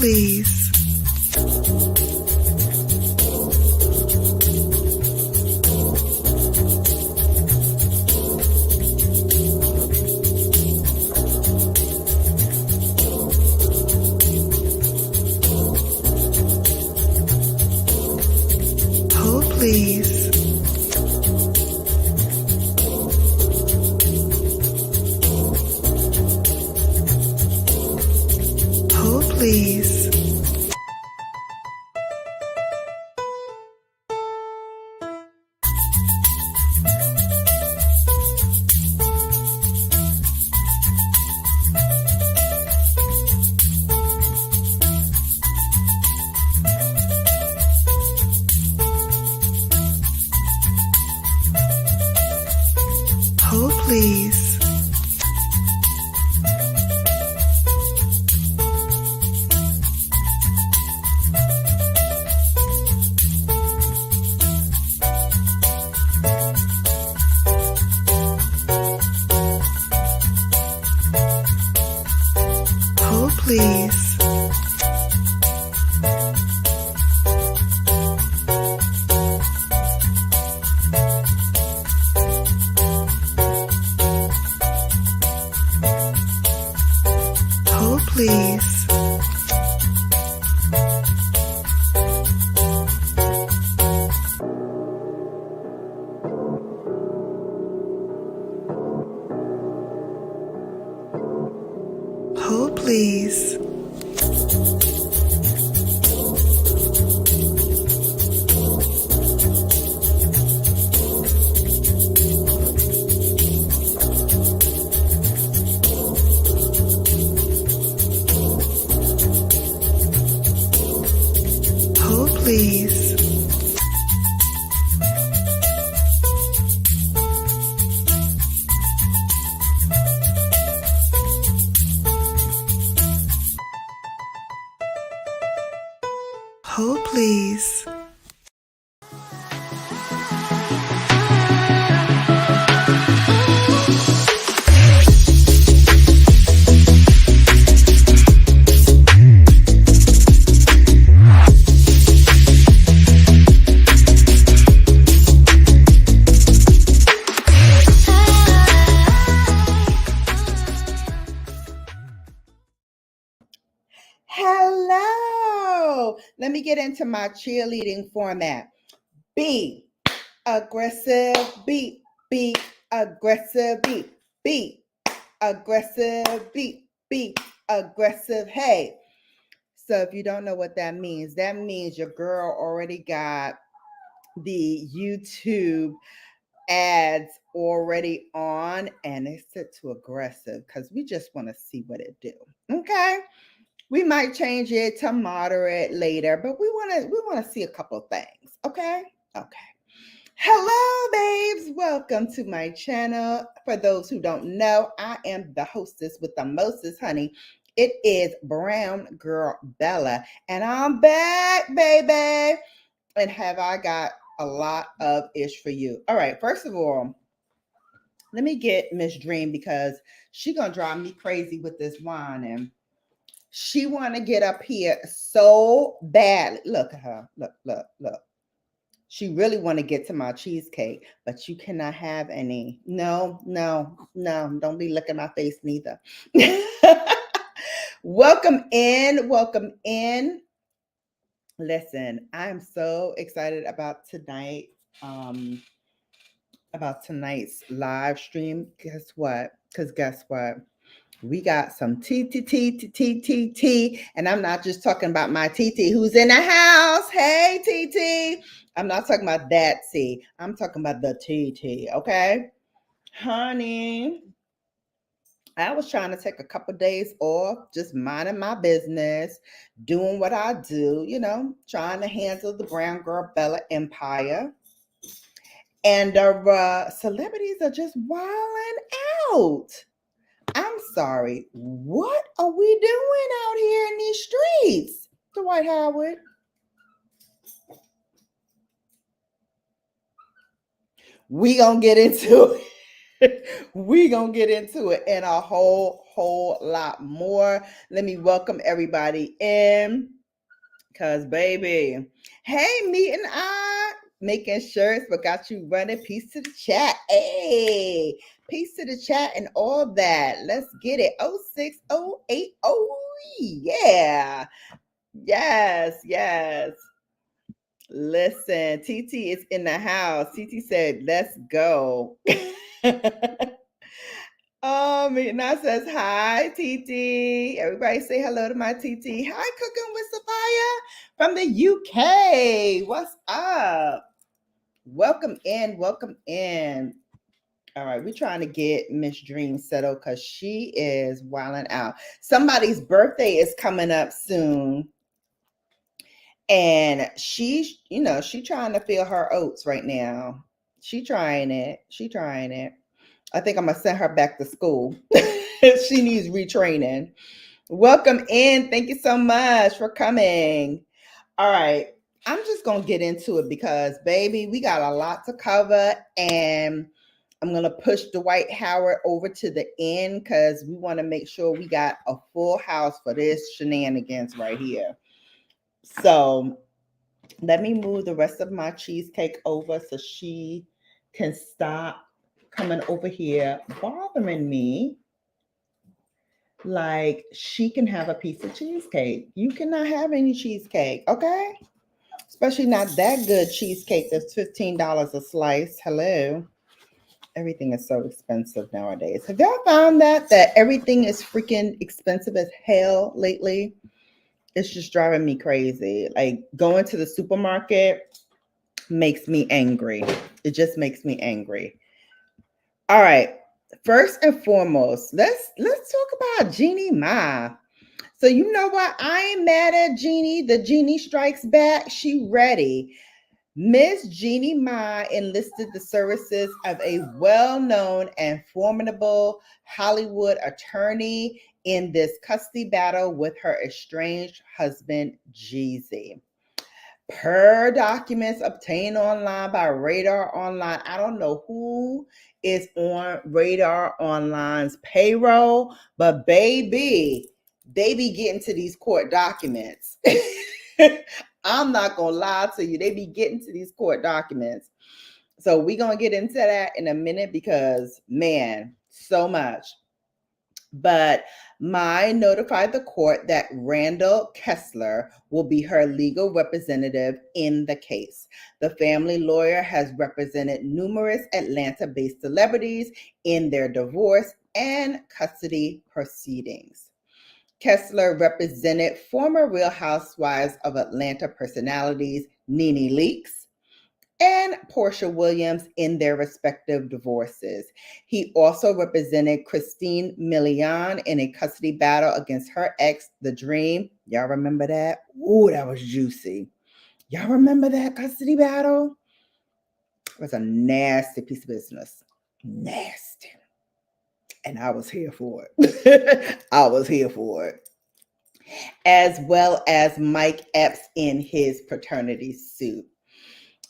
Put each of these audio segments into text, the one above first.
please. Hold, please. Hold, please. Hold, please. Hold, please. Hold, please. Hold, please. Hold, please. Hold, please. Hello. Let me get into my cheerleading format. Be aggressive, be aggressive, be aggressive, be aggressive. Hey. So if you don't know what that means your girl already got the YouTube ads already on and it's set to aggressive because we just want to see what it do. Okay. We might change it to moderate later, but we want to see a couple of things. Okay. Hello, babes. Welcome to my channel. For those who don't know, I am the hostess with the mostest, honey. It is BrownGirlBella, and I'm back, baby. And have I got a lot of ish for you. All right. First of all, let me get Miss Dream because she gonna drive me crazy with this wine and she want to get up here so badly. Look at her. Look. She really want to get to my cheesecake, but you cannot have any. No. Don't be looking at my face neither. Welcome in. Listen, I am so excited about tonight. About tonight's live stream. Guess what? We got some TT, and I'm not just talking about my TT who's in the house. Hey, TT. I'm not talking about that T. I'm talking about the TT, okay? Honey, I was trying to take a couple days off, just minding my business, doing what I do, trying to handle the BrownGirlBella empire. And the celebrities are just wilding out. I'm sorry. What are we doing out here in these streets, Dwight Howard? We gonna get into it. We gonna get into it in a whole whole lot more. Let me welcome everybody in. Cause baby, hey, me and I making shirts, but got you running. Peace to the chat. Hey, peace to the chat and all that. Let's get it. 06080. Yeah. Yes. Listen, TT is in the house. TT said, let's go. Midnight says, hi, TT. Everybody say hello to my TT. Hi, Cooking with Sophia from the UK. What's up? Welcome in. All right, we're trying to get Miss Dream settled because she is wilding out. Somebody's birthday is coming up soon. And she trying to feel her oats right now. She trying it. I think I'm gonna send her back to school. She needs retraining. Welcome in. Thank you so much for coming. All right. I'm just gonna get into it because baby, we got a lot to cover, and I'm gonna push Dwight Howard over to the end because we want to make sure we got a full house for this shenanigans right here. So let me move the rest of my cheesecake over so she can stop coming over here bothering me. Like, she can have a piece of cheesecake. You cannot have any cheesecake, okay? Especially not that good cheesecake that's $15 a slice. Hello. Everything is so expensive nowadays. Have y'all found that everything is freaking expensive as hell lately? It's just driving me crazy. Like, going to the supermarket makes me angry. It just makes me angry. All right. First and foremost, let's talk about Jeannie Ma. So you know what? I ain't mad at Jeannie. The Jeannie strikes back. She ready. Miss Jeannie Ma enlisted the services of a well-known and formidable Hollywood attorney in this custody battle with her estranged husband, Jeezy. Per documents obtained online by Radar Online, I don't know who is on Radar Online's payroll, but baby, they be getting to these court documents. I'm not gonna lie to you, they be getting to these court documents. So we're gonna get into that in a minute because, man, so much. But Mai notified the court that Randall Kessler will be her legal representative in the case. The family lawyer has represented numerous Atlanta-based celebrities in their divorce and custody proceedings. Kessler represented former Real Housewives of Atlanta personalities Nene Leakes and Portia Williams in their respective divorces. He also represented Christine Milian in a custody battle against her ex, The Dream. Y'all remember that? Ooh, that was juicy. Y'all remember that custody battle? It was a nasty piece of business. Nasty. And I was here for it. I was here for it. As well as Mike Epps in his paternity suit.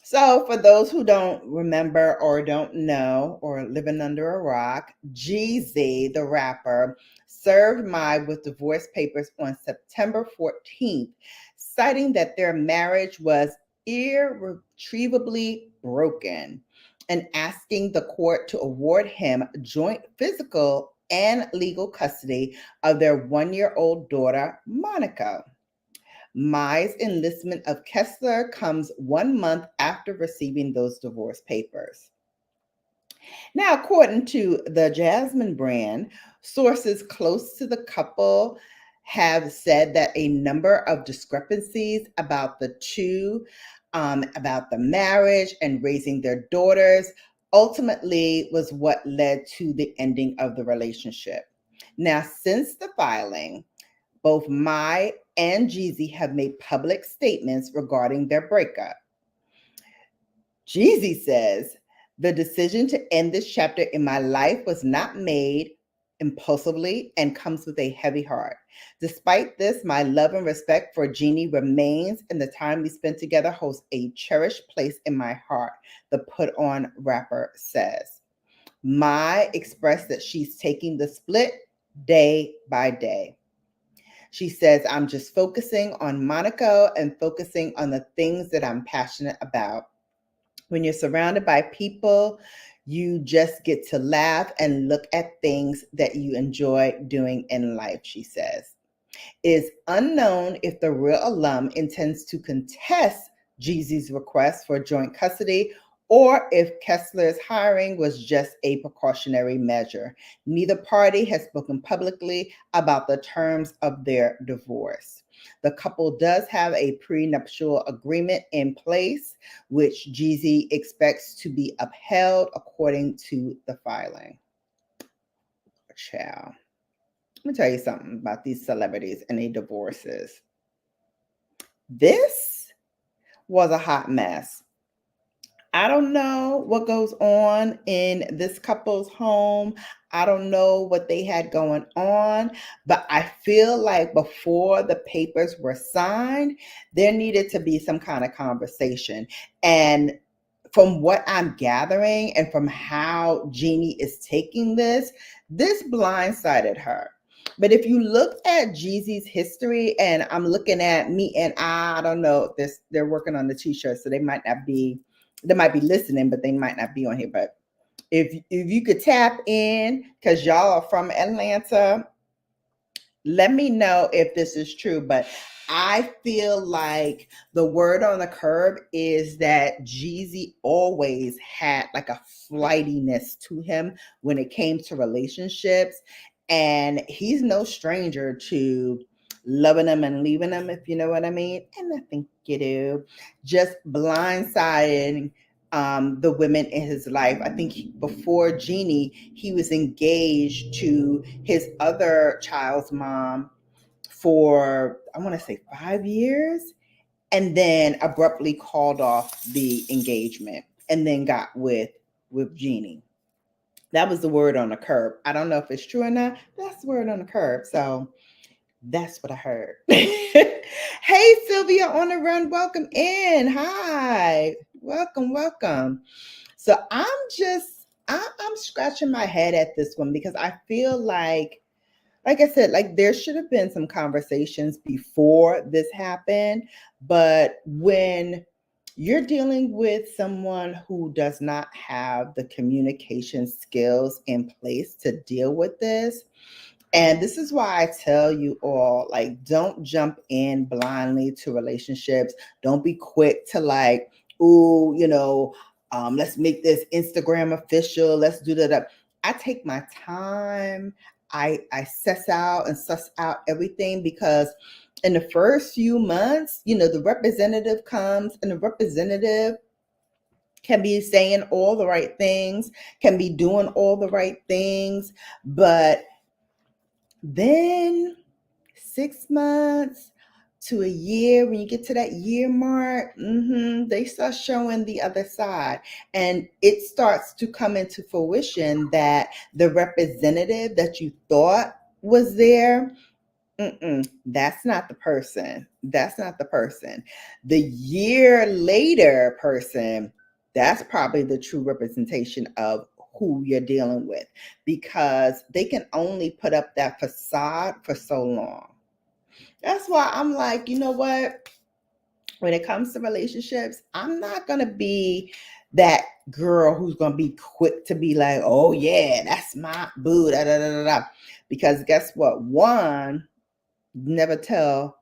So for those who don't remember or don't know or living under a rock, Jeezy, the rapper, served Mai with divorce papers on September 14th, citing that their marriage was irretrievably broken and asking the court to award him joint physical and legal custody of their one-year-old daughter, Monica. Mai's enlistment of Kessler comes 1 month after receiving those divorce papers. Now, according to the Jasmine brand, sources close to the couple have said that a number of discrepancies about the two, about the marriage and raising their daughters, ultimately was what led to the ending of the relationship. Now, since the filing, both Mai and Jeezy have made public statements regarding their breakup. Jeezy says, the decision to end this chapter in my life was not made impulsively and comes with a heavy heart. Despite this, my love and respect for Jeannie remains, and the time we spent together holds a cherished place in my heart, the Put On rapper says. Mai expressed that she's taking the split day by day. She says, I'm just focusing on Monaco and focusing on the things that I'm passionate about. When you're surrounded by people, you just get to laugh and look at things that you enjoy doing in life, she says. It is unknown if the real alum intends to contest Jeezy's request for joint custody or if Kessler's hiring was just a precautionary measure. Neither party has spoken publicly about the terms of their divorce. The couple does have a prenuptial agreement in place, which Jeezy expects to be upheld according to the filing. Ciao. Let me tell you something about these celebrities and their divorces. This was a hot mess. I don't know what goes on in this couple's home. I don't know what they had going on, but I feel like before the papers were signed, there needed to be some kind of conversation. And from what I'm gathering and from how Jeannie is taking this blindsided her. But if you look at Jeezy's history, and I'm looking at Me and I don't know, they're working on the t-shirt, so they might be listening, but they might not be on here. But if you could tap in, because y'all are from Atlanta, let me know if this is true. But I feel like the word on the curb is that Jeezy always had like a flightiness to him when it came to relationships. And he's no stranger to loving them and leaving them, if you know what I mean. And I think you do. Just blindsiding the women in his life. I think before Jeannie, he was engaged to his other child's mom for, I want to say 5 years, and then abruptly called off the engagement and then got with Jeannie. That was the word on the curb. I don't know if it's true or not. That's the word on the curb. So that's what I heard. Hey, Sylvia on the run. Welcome in. Hi. Welcome. So I'm scratching my head at this one because I feel like I said, like there should have been some conversations before this happened. But when you're dealing with someone who does not have the communication skills in place to deal with this, and this is why I tell you all, like, don't jump in blindly to relationships. Don't be quick to like, ooh, let's make this Instagram official. Let's do that. I take my time. I suss out everything, because in the first few months, the representative comes, and the representative can be saying all the right things, can be doing all the right things, but then 6 months to a year, when you get to that year mark, they start showing the other side. And it starts to come into fruition that the representative that you thought was there, that's not the person. That's not the person. The year later person, that's probably the true representation of who you're dealing with, because they can only put up that facade for so long. That's why I'm like, you know what? When it comes to relationships, I'm not going to be that girl who's going to be quick to be like, oh yeah, that's my boo, da, da, da, da, da. Because guess what? One, never tell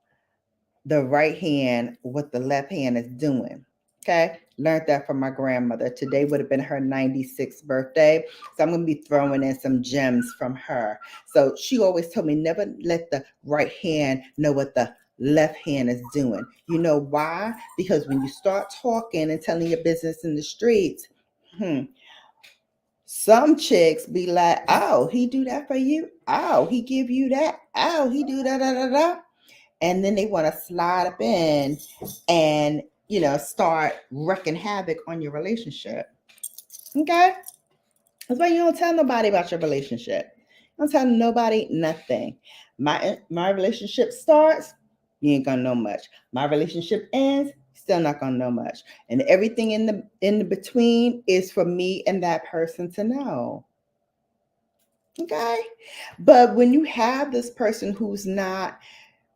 the right hand what the left hand is doing. Okay. Learned that from my grandmother. Today would have been her 96th birthday. So I'm going to be throwing in some gems from her. So she always told me, never let the right hand know what the left hand is doing. You know why? Because when you start talking and telling your business in the streets, some chicks be like, oh, he do that for you. Oh, he give you that. Oh, he do da da da da. And then they want to slide up in and, start wreaking havoc on your relationship. Okay? That's why you don't tell nobody about your relationship. You don't tell nobody nothing. My relationship starts, you ain't gonna know much. My relationship ends, still not gonna know much. And everything in the between is for me and that person to know. Okay. But when you have this person who's not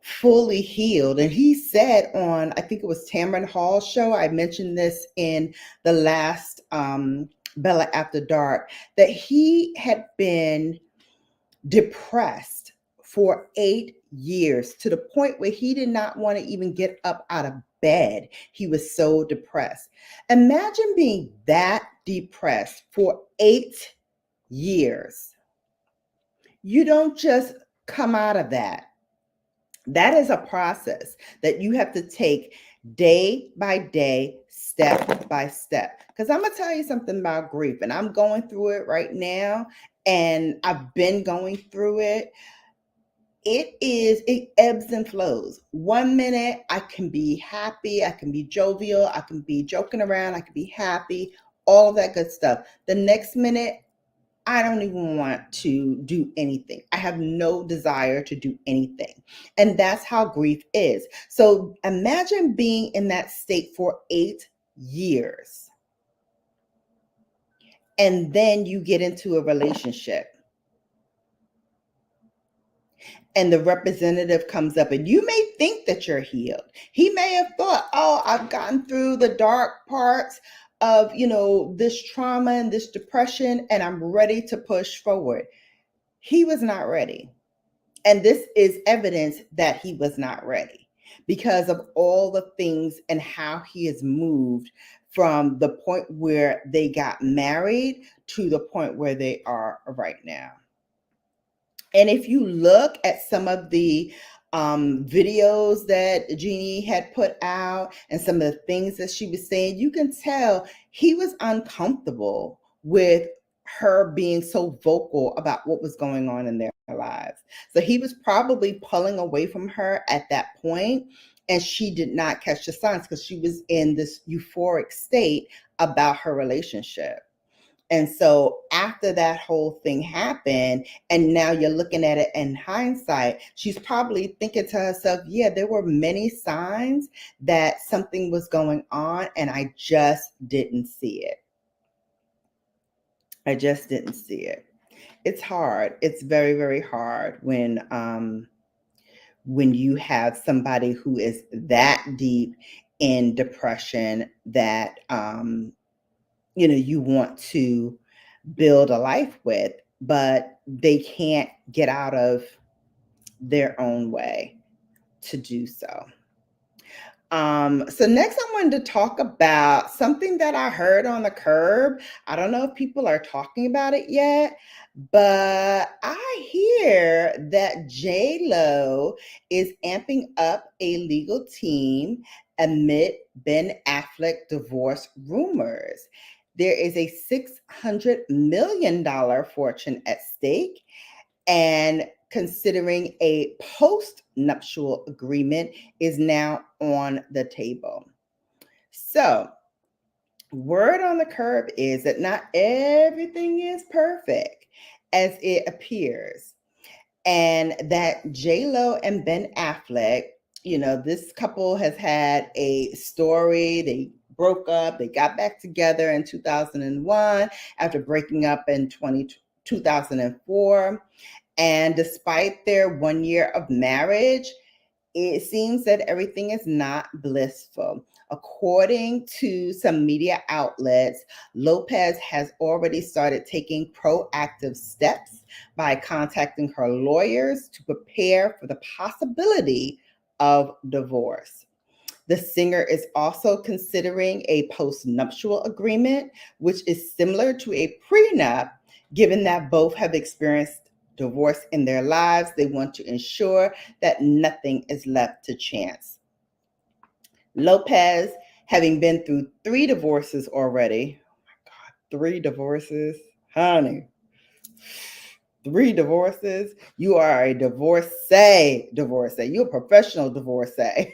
fully healed, and he said on, I think it was Tamron Hall's show, I mentioned this in the last Bella After Dark, that he had been depressed for 8 years to the point where he did not want to even get up out of bed. He was so depressed. Imagine being that depressed for 8 years. You don't just come out of that. That is a process that you have to take day by day, step by step. Because I'm going to tell you something about grief, and I'm going through it right now, and I've been going through it. It ebbs and flows. 1 minute I can be happy, I can be jovial, I can be joking around, I can be happy, all of that good stuff. The next minute, I don't even want to do anything. I have no desire to do anything. And that's how grief is. So imagine being in that state for 8 years. And then you get into a relationship. And the representative comes up, and you may think that you're healed. He may have thought, oh, I've gotten through the dark parts of, this trauma and this depression, and I'm ready to push forward. He was not ready. And this is evidence that he was not ready because of all the things and how he has moved from the point where they got married to the point where they are right now. And if you look at some of the videos that Jeannie had put out and some of the things that she was saying, you can tell he was uncomfortable with her being so vocal about what was going on in their lives. So he was probably pulling away from her at that point, and she did not catch the signs because she was in this euphoric state about her relationship. And so after that whole thing happened, and now you're looking at it in hindsight, she's probably thinking to herself, yeah, there were many signs that something was going on, and I just didn't see it. I just didn't see it. It's hard. It's very, very hard when you have somebody who is that deep in depression that you want to build a life with, but they can't get out of their own way to do so. So next I wanted to talk about something that I heard on the curb. I don't know if people are talking about it yet, but I hear that J-Lo is amping up a legal team amid Ben Affleck divorce rumors. There is a $600 million fortune at stake, and considering a post-nuptial agreement is now on the table. So, word on the curb is that not everything is perfect as it appears, and that J-Lo and Ben Affleck, this couple has had a story. They broke up, they got back together in 2001 after breaking up in 2004. And despite their 1 year of marriage, it seems that everything is not blissful. According to some media outlets, Lopez has already started taking proactive steps by contacting her lawyers to prepare for the possibility of divorce. The singer is also considering a post-nuptial agreement, which is similar to a prenup, given that both have experienced divorce in their lives. They want to ensure that nothing is left to chance. Lopez, having been through 3 divorces already, oh my God, 3 divorces, honey, 3 divorces. You are a divorcee. You're a professional divorcee.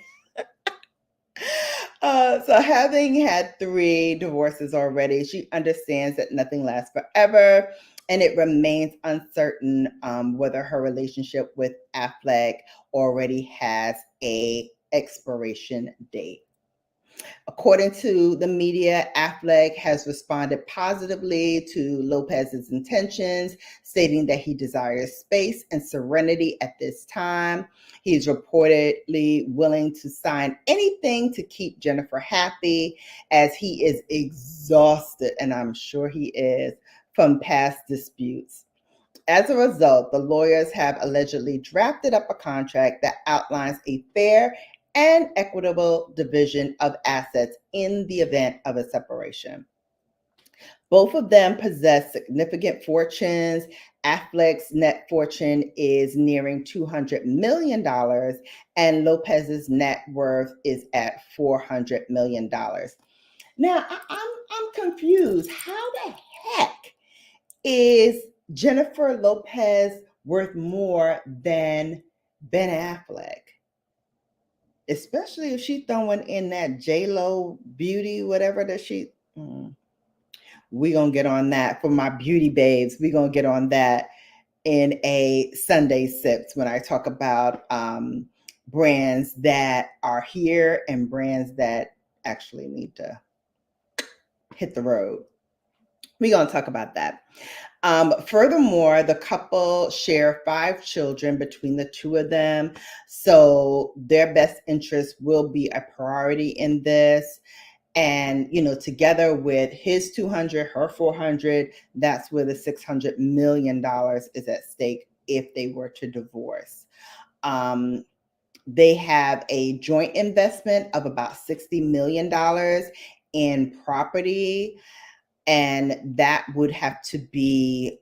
So having had 3 divorces already, she understands that nothing lasts forever, and it remains uncertain whether her relationship with Affleck already has a expiration date. According to the media, Affleck has responded positively to Lopez's intentions, stating that he desires space and serenity at this time. He's reportedly willing to sign anything to keep Jennifer happy, as he is exhausted, and I'm sure he is, from past disputes. As a result, the lawyers have allegedly drafted up a contract that outlines a fair and equitable division of assets in the event of a separation. Both of them possess significant fortunes. Affleck's net fortune is nearing $200 million, and Lopez's net worth is at $400 million. Now, I'm confused. How the heck is Jennifer Lopez worth more than Ben Affleck? Especially if she's throwing in that J-Lo beauty, whatever that she... We're going to get on that for my beauty babes. We're going to get on that in a Sunday Sips when I talk about brands that are here and brands that actually need to hit the road. We're going to talk about that. Furthermore, the couple share 5 children between the two of them. So their best interest will be a priority in this. And, together with his 200, her 400, that's where the $600 million is at stake if they were to divorce. They have a joint investment of about $60 million in property. And that would have to be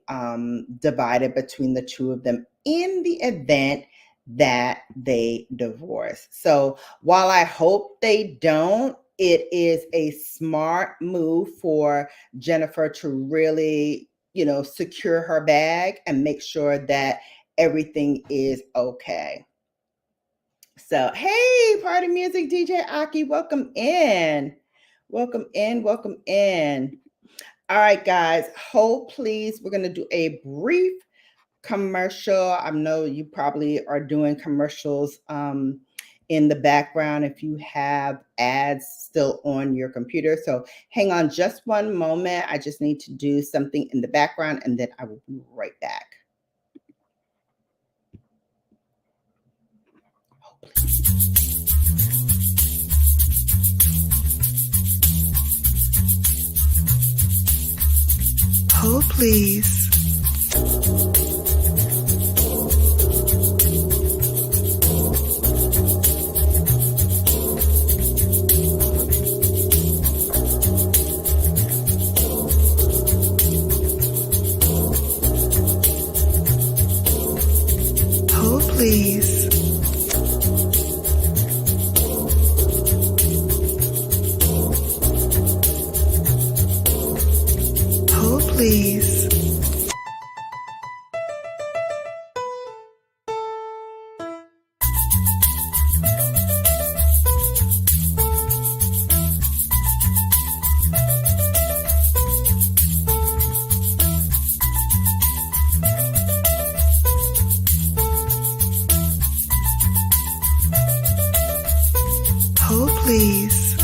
divided between the two of them in the event that they divorce. So while I hope they don't, it is a smart move for Jennifer to really, secure her bag and make sure that everything is okay. So, hey, Party Music DJ Aki, welcome in. Welcome in, welcome in. All right, guys, hold please. We're going to do a brief commercial. I know you probably are doing commercials in the background if you have ads still on your computer. So hang on just one moment. I just need to do something in the background and then I will be right back. Hold please. Hold please. Hold please. Hold please.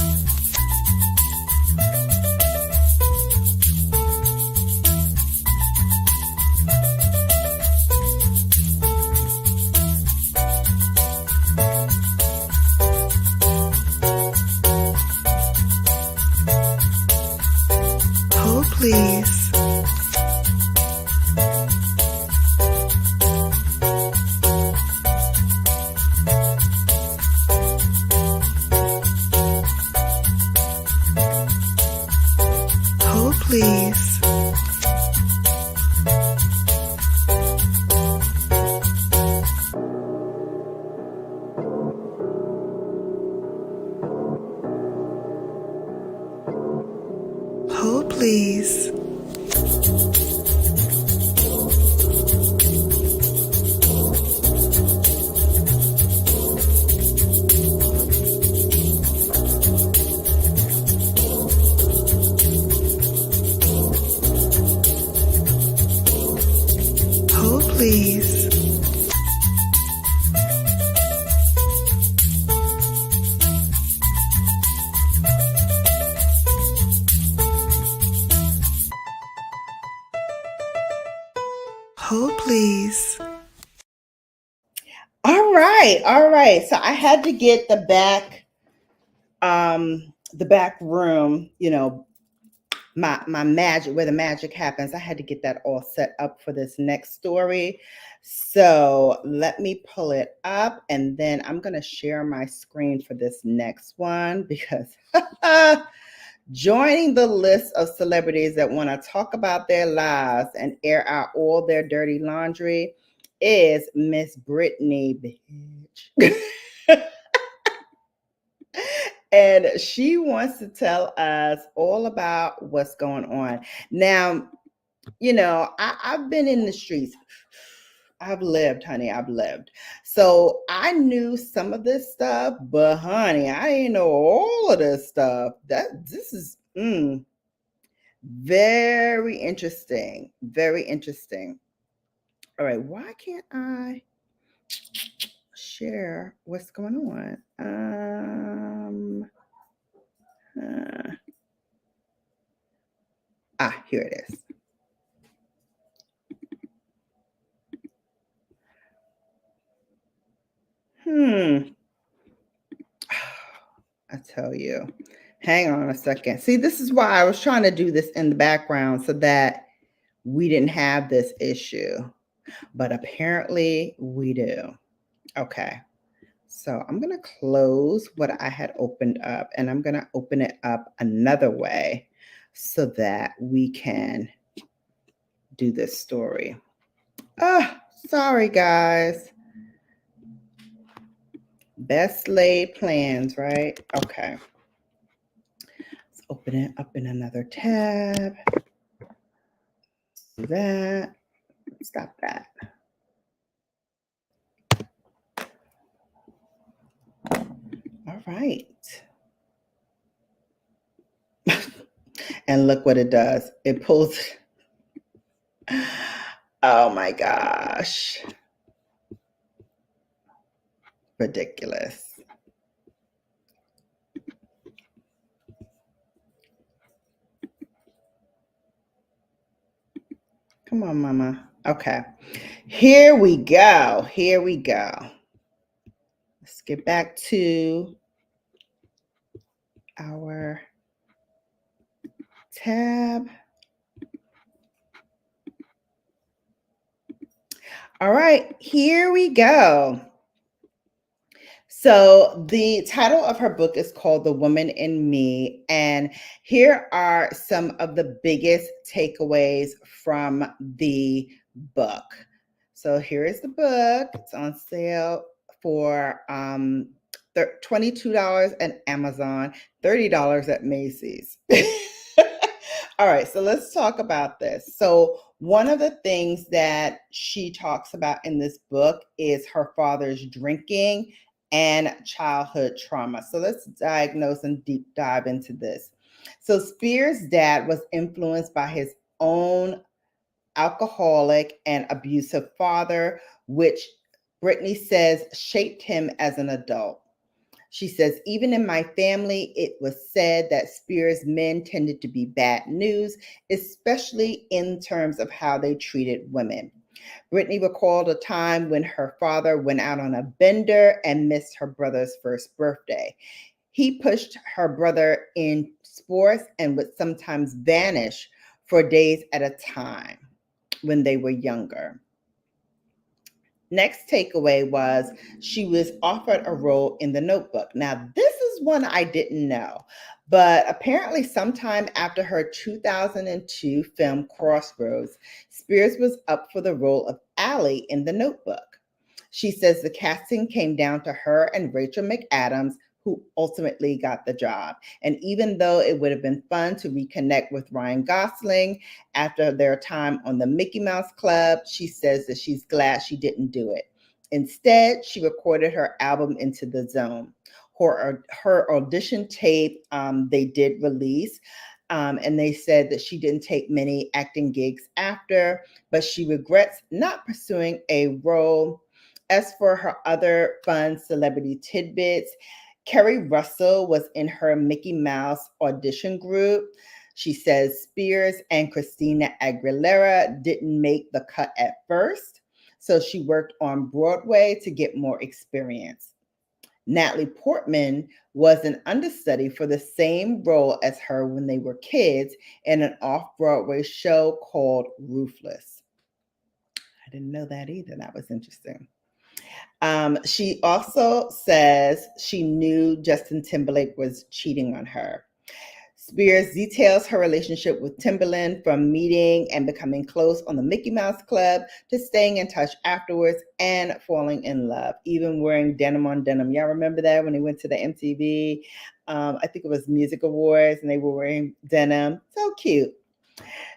Hold please. Hold please. Hold please. Hold please. Hold, please. All right, all right. So I had to get the back room, my magic, where the magic happens. I had to get that all set up for this next story. So let me pull it up, and then I'm going to share my screen for this next one because joining the list of celebrities that want to talk about their lives and air out all their dirty laundry is Miss Brittany, bitch. And she wants to tell us all about what's going on. Now, I've been in the streets. I've lived, honey. I've lived. So I knew some of this stuff, but honey, I didn't know all of this stuff. This is very interesting. Very interesting. All right, why can't I share what's going on? Here it is. I tell you. Hang on a second. See, this is why I was trying to do this in the background so that we didn't have this issue. But apparently we do. Okay. So I'm going to close what I had opened up, and I'm going to open it up another way so that we can do this story. Sorry, guys. Best laid plans, right? Okay. Let's open it up in another tab. Do that. Stop that. All right. And look what it does. It pulls. Oh my gosh. Ridiculous. Come on, mama. Okay. Here we go. Here we go. Let's get back to our tab. All right, here we go. So the title of her book is called The Woman in Me. And here are some of the biggest takeaways from the book. So here is the book. It's on sale for $22 at Amazon, $30 at Macy's. All right, so let's talk about this. So one of the things that she talks about in this book is her father's drinking and childhood trauma. So let's diagnose and deep dive into this. So Spears' dad was influenced by his own alcoholic and abusive father, which Brittany says shaped him as an adult. She says, even in my family, it was said that Spears' men tended to be bad news, especially in terms of how they treated women. Brittany recalled a time when her father went out on a bender and missed her brother's first birthday. He pushed her brother in sports and would sometimes vanish for days at a time when they were younger. Next takeaway was she was offered a role in The Notebook. Now, this is one I didn't know, but apparently sometime after her 2002 film Crossroads, Spears was up for the role of Allie in The Notebook. She says the casting came down to her and Rachel McAdams, who ultimately got the job. And even though it would have been fun to reconnect with Ryan Gosling after their time on the Mickey Mouse Club, she says that she's glad she didn't do it. Instead, she recorded her album Into the Zone. Her audition tape they did release, and they said that she didn't take many acting gigs after, but she regrets not pursuing a role. As for her other fun celebrity tidbits, Kerry Russell was in her Mickey Mouse audition group. She says Spears and Christina Aguilera didn't make the cut at first, so she worked on Broadway to get more experience. Natalie Portman was an understudy for the same role as her when they were kids in an off-Broadway show called Ruthless. I didn't know that either. That was interesting. She also says she knew Justin Timberlake was cheating on her. Spears details her relationship with Timberland, from meeting and becoming close on the Mickey Mouse Club to staying in touch afterwards and falling in love, even wearing denim on denim. Y'all remember that when they went to the MTV, I think it was Music Awards, and they were wearing denim. So cute.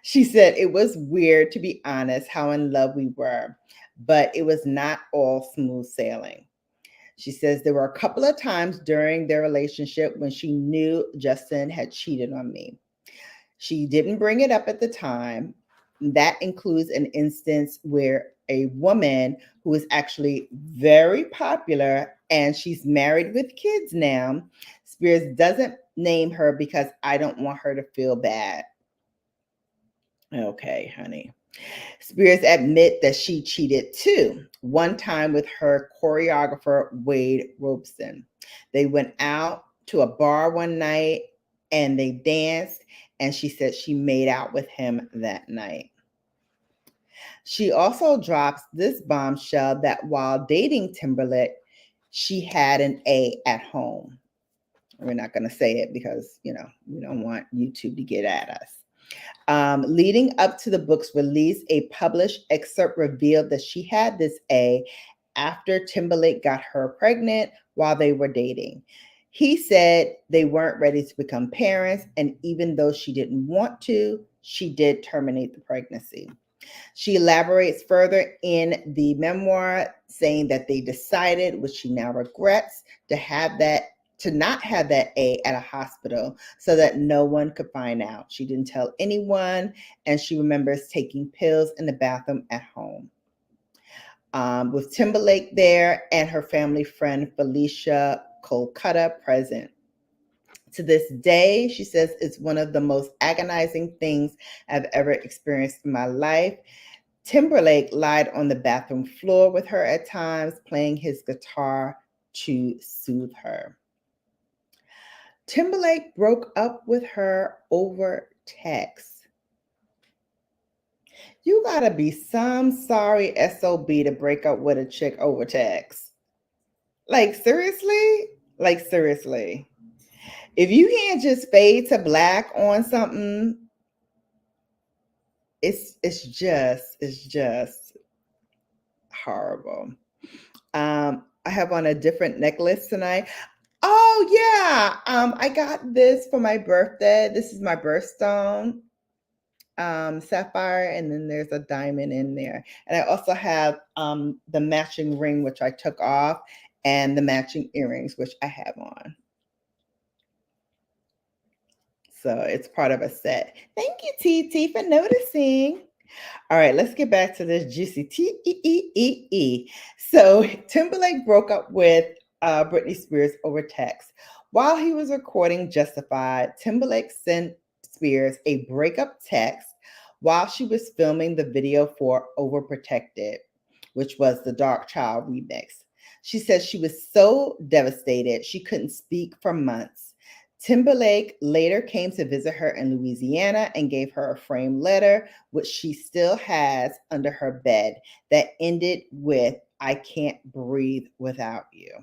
She said it was weird, to be honest, how in love we were, but it was not all smooth sailing. She says there were a couple of times during their relationship when she knew Justin had cheated on me. She didn't bring it up at the time. That includes an instance where a woman who is actually very popular and she's married with kids now, Spears doesn't name her because I don't want her to feel bad. Okay, honey. Spears admit that she cheated too, one time with her choreographer, Wade Robson. They went out to a bar one night and they danced, and she said she made out with him that night. She also drops this bombshell that while dating Timberlake, she had an A at home. We're not going to say it because, we don't want YouTube to get at us. Leading up to the book's release, a published excerpt revealed that she had this A after Timberlake got her pregnant while they were dating. He said they weren't ready to become parents, and even though she didn't want to, she did terminate the pregnancy. She elaborates further in the memoir, saying that they decided, which she now regrets, to not have that A at a hospital so that no one could find out. She didn't tell anyone, and she remembers taking pills in the bathroom at home. With Timberlake there and her family friend Felicia Kolkata present. To this day, she says it's one of the most agonizing things I've ever experienced in my life. Timberlake lied on the bathroom floor with her at times, playing his guitar to soothe her. Timberlake broke up with her over text. You gotta be some sorry SOB to break up with a chick over text. Like, seriously? Like, seriously. If you can't just fade to black on something, it's just horrible. I have on a different necklace tonight. Oh yeah, I got this for my birthday. This is my birthstone, sapphire, and then there's a diamond in there. And I also have the matching ring, which I took off, and the matching earrings, which I have on. So it's part of a set. Thank you, TT, for noticing. All right, let's get back to this juicy T-E-E-E-E. So Timberlake broke up with Britney Spears over text. While he was recording Justified, Timberlake sent Spears a breakup text while she was filming the video for Overprotected, which was the Dark Child remix. She says she was so devastated she couldn't speak for months. Timberlake later came to visit her in Louisiana and gave her a framed letter, which she still has under her bed, that ended with, "I can't breathe without you."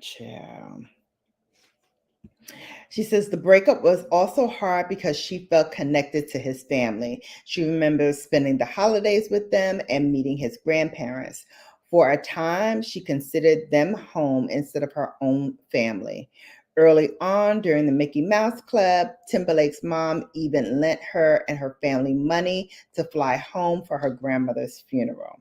Child. She says the breakup was also hard because she felt connected to his family. She remembers spending the holidays with them and meeting his grandparents. For a time, she considered them home instead of her own family. Early on, during the Mickey Mouse Club, Timberlake's mom even lent her and her family money to fly home for her grandmother's funeral.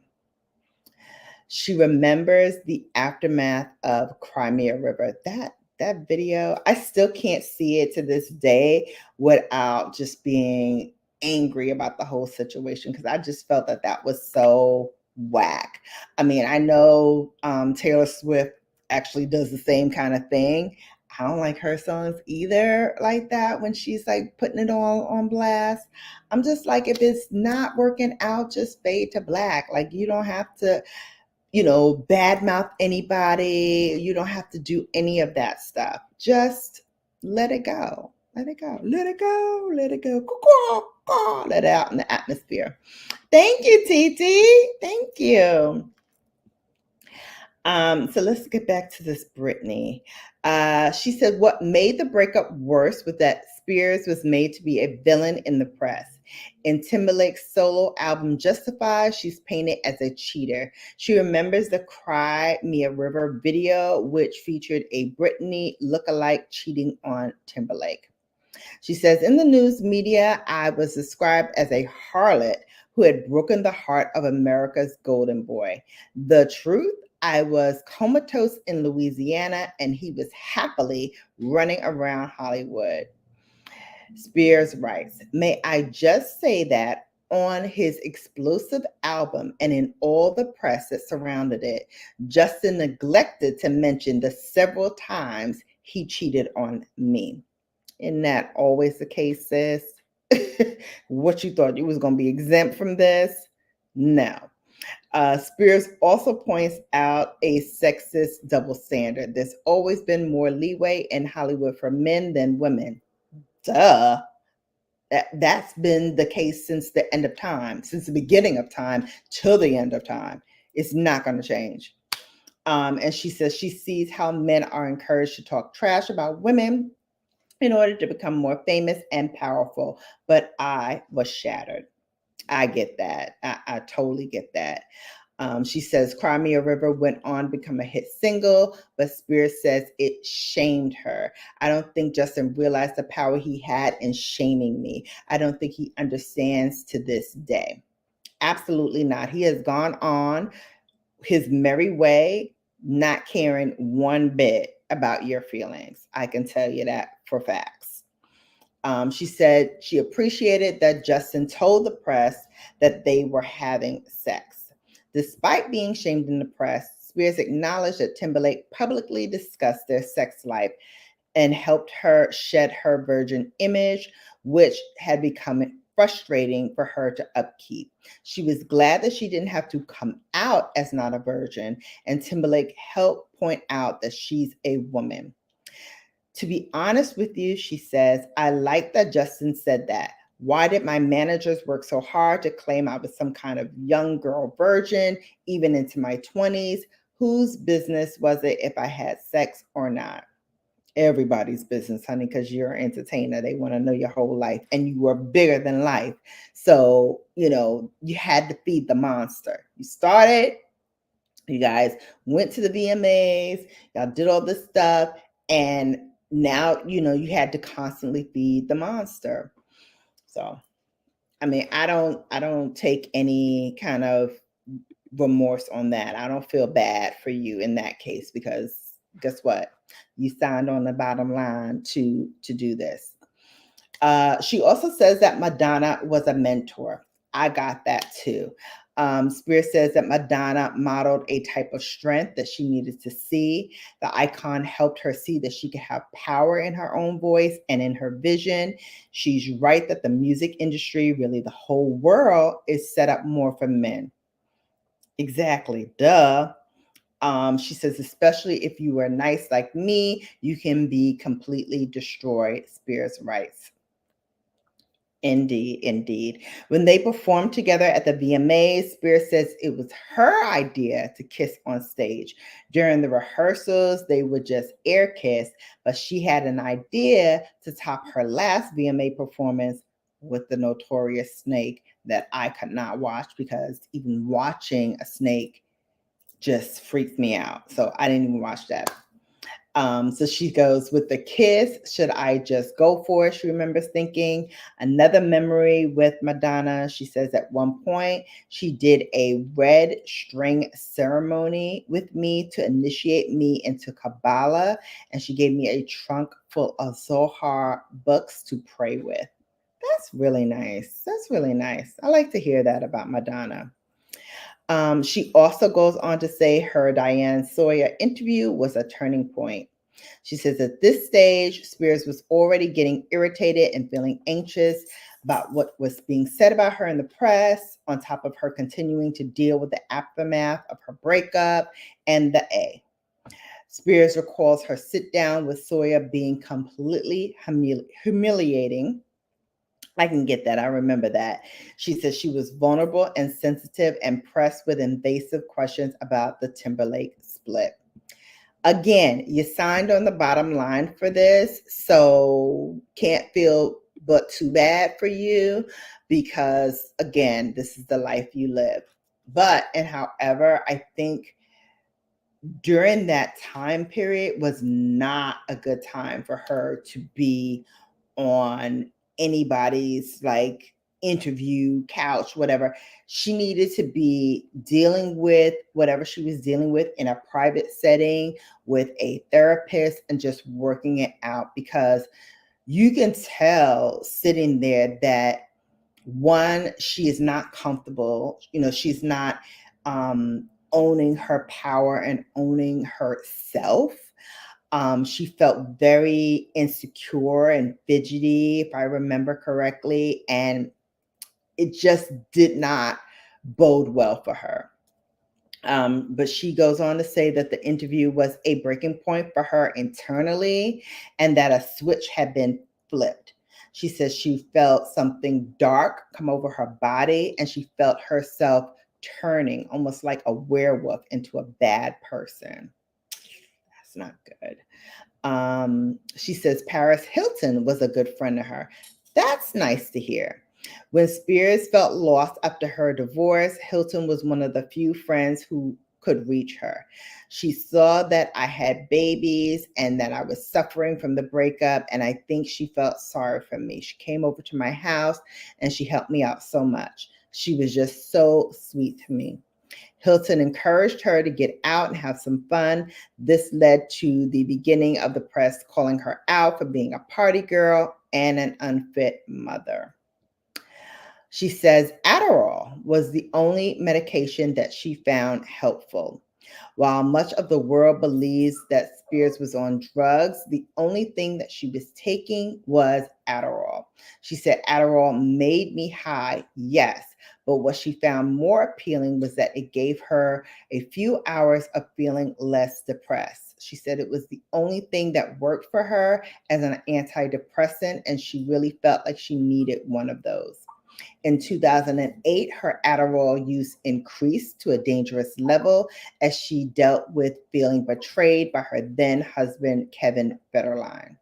She remembers the aftermath of Crimea River. That video, I still can't see it to this day without just being angry about the whole situation, because I just felt that was so whack. I mean, I know Taylor Swift actually does the same kind of thing. I don't like her songs either like that when she's like putting it all on blast. I'm just like, if it's not working out, just fade to black. Like, you don't have to, badmouth anybody. You don't have to do any of that stuff. Just let it go. Let it go. Let it go. Let it go. Let it out in the atmosphere. Thank you, Titi. Thank you. So let's get back to this Britney. She said what made the breakup worse was that Spears was made to be a villain in the press. In Timberlake's solo album Justified, she's painted as a cheater. She remembers the Cry Me a River video, which featured a Britney lookalike cheating on Timberlake. She says, in the news media, I was described as a harlot who had broken the heart of America's golden boy. The truth, I was comatose in Louisiana and he was happily running around Hollywood. Spears writes, may I just say that on his explosive album and in all the press that surrounded it, Justin neglected to mention the several times he cheated on me. Isn't that always the case, sis? What, you thought you was going to be exempt from this? No. Spears also points out a sexist double standard. There's always been more leeway in Hollywood for men than women. Duh. That's been the case since the end of time, since the beginning of time till the end of time. It's not going to change. And she says she sees how men are encouraged to talk trash about women in order to become more famous and powerful. But I was shattered. I get that. I totally get that. She says Cry Me a River went on to become a hit single, but Spears says it shamed her. I don't think Justin realized the power he had in shaming me. I don't think he understands to this day. Absolutely not. He has gone on his merry way, not caring one bit about your feelings. I can tell you that for facts. She said she appreciated that Justin told the press that they were having sex. Despite being shamed in the press, Spears acknowledged that Timberlake publicly discussed their sex life and helped her shed her virgin image, which had become frustrating for her to upkeep. She was glad that she didn't have to come out as not a virgin, and Timberlake helped point out that she's a woman. To be honest with you, she says, I like that Justin said that. Why did my managers work so hard to claim I was some kind of young girl virgin, even into my 20s? Whose business was it if I had sex or not? Everybody's business, honey, because you're an entertainer. They want to know your whole life and you were bigger than life. So, you had to feed the monster. You started, you guys went to the VMAs, y'all did all this stuff, and now, you had to constantly feed the monster. So, I mean, I don't take any kind of remorse on that. I don't feel bad for you in that case, because guess what? You signed on the bottom line to do this. She also says that Madonna was a mentor. I got that too. Spears says that Madonna modeled a type of strength that she needed to see. The icon helped her see that she could have power in her own voice and in her vision. She's right that the music industry, really the whole world, is set up more for men. Exactly. Duh. She says, especially if you were nice like me, you can be completely destroyed, Spears writes. Indeed, indeed. When they performed together at the VMAs, Spears says it was her idea to kiss on stage. During the rehearsals, they would just air kiss, but she had an idea to top her last VMA performance with the notorious snake that I could not watch, because even watching a snake just freaked me out. So I didn't even watch that. So she goes, with the kiss, should I just go for it? She remembers thinking. Another memory with Madonna, she says at one point she did a red string ceremony with me to initiate me into Kabbalah, and she gave me a trunk full of Zohar books to pray with. That's really nice. That's really nice. I like to hear that about Madonna. She also goes on to say her Diane Sawyer interview was a turning point. She says at this stage, Spears was already getting irritated and feeling anxious about what was being said about her in the press, on top of her continuing to deal with the aftermath of her breakup and the A. Spears recalls her sit down with Sawyer being completely humiliating. I can get that. I remember that. She says she was vulnerable and sensitive and pressed with invasive questions about the Timberlake split. Again, you signed on the bottom line for this, so can't feel but too bad for you because, again, this is the life you live. But, and however, I think during that time period was not a good time for her to be on anybody's like interview couch, whatever. She needed to be dealing with whatever she was dealing with in a private setting with a therapist and just working it out, because you can tell sitting there that, one, she is not comfortable. She's not owning her power and owning herself. She felt very insecure and fidgety, if I remember correctly, and it just did not bode well for her. But she goes on to say that the interview was a breaking point for her internally and that a switch had been flipped. She says she felt something dark come over her body and she felt herself turning almost like a werewolf into a bad person. That's not good. She says Paris Hilton was a good friend to her. That's nice to hear. When Spears felt lost after her divorce, Hilton was one of the few friends who could reach her. She saw that I had babies and that I was suffering from the breakup, and I think she felt sorry for me. She came over to my house and she helped me out so much. She was just so sweet to me. Hilton encouraged her to get out and have some fun. This led to the beginning of the press calling her out for being a party girl and an unfit mother. She says Adderall was the only medication that she found helpful. While much of the world believes that Spears was on drugs, the only thing that she was taking was Adderall. She said Adderall made me high, yes, but what she found more appealing was that it gave her a few hours of feeling less depressed. She said it was the only thing that worked for her as an antidepressant, and she really felt like she needed one of those. In 2008, her Adderall use increased to a dangerous level as she dealt with feeling betrayed by her then husband, Kevin Federline.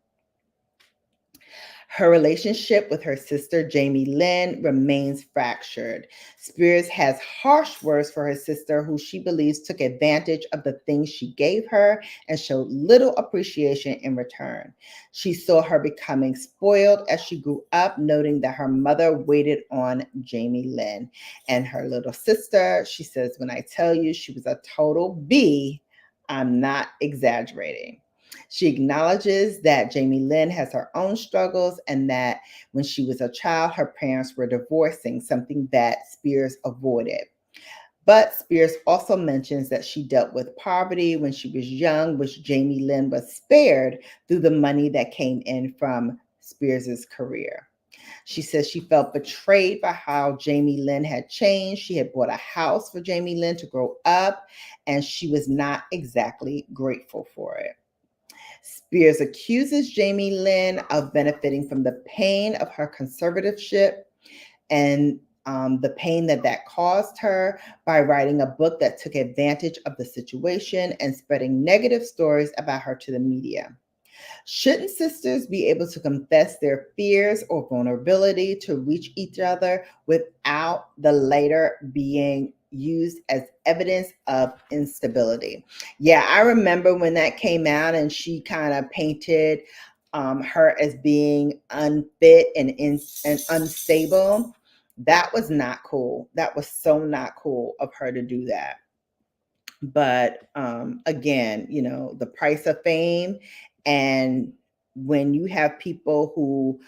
Her relationship with her sister, Jamie Lynn, remains fractured. Spears has harsh words for her sister, who she believes took advantage of the things she gave her and showed little appreciation in return. She saw her becoming spoiled as she grew up, noting that her mother waited on Jamie Lynn. And her little sister, she says, when I tell you she was a total B, I'm not exaggerating. She acknowledges that Jamie Lynn has her own struggles and that when she was a child, her parents were divorcing, something that Spears avoided. But Spears also mentions that she dealt with poverty when she was young, which Jamie Lynn was spared through the money that came in from Spears's career. She says she felt betrayed by how Jamie Lynn had changed. She had bought a house for Jamie Lynn to grow up, and she was not exactly grateful for it. Spears accuses Jamie Lynn of benefiting from the pain of her conservatorship and the pain that caused her by writing a book that took advantage of the situation and spreading negative stories about her to the media. Shouldn't sisters be able to confess their fears or vulnerability to reach each other without the later being used as evidence of instability? Yeah, I remember when that came out and she kind of painted her as being unfit and unstable. That was not cool. That was so not cool of her to do that. But again, the price of fame. And when you have people who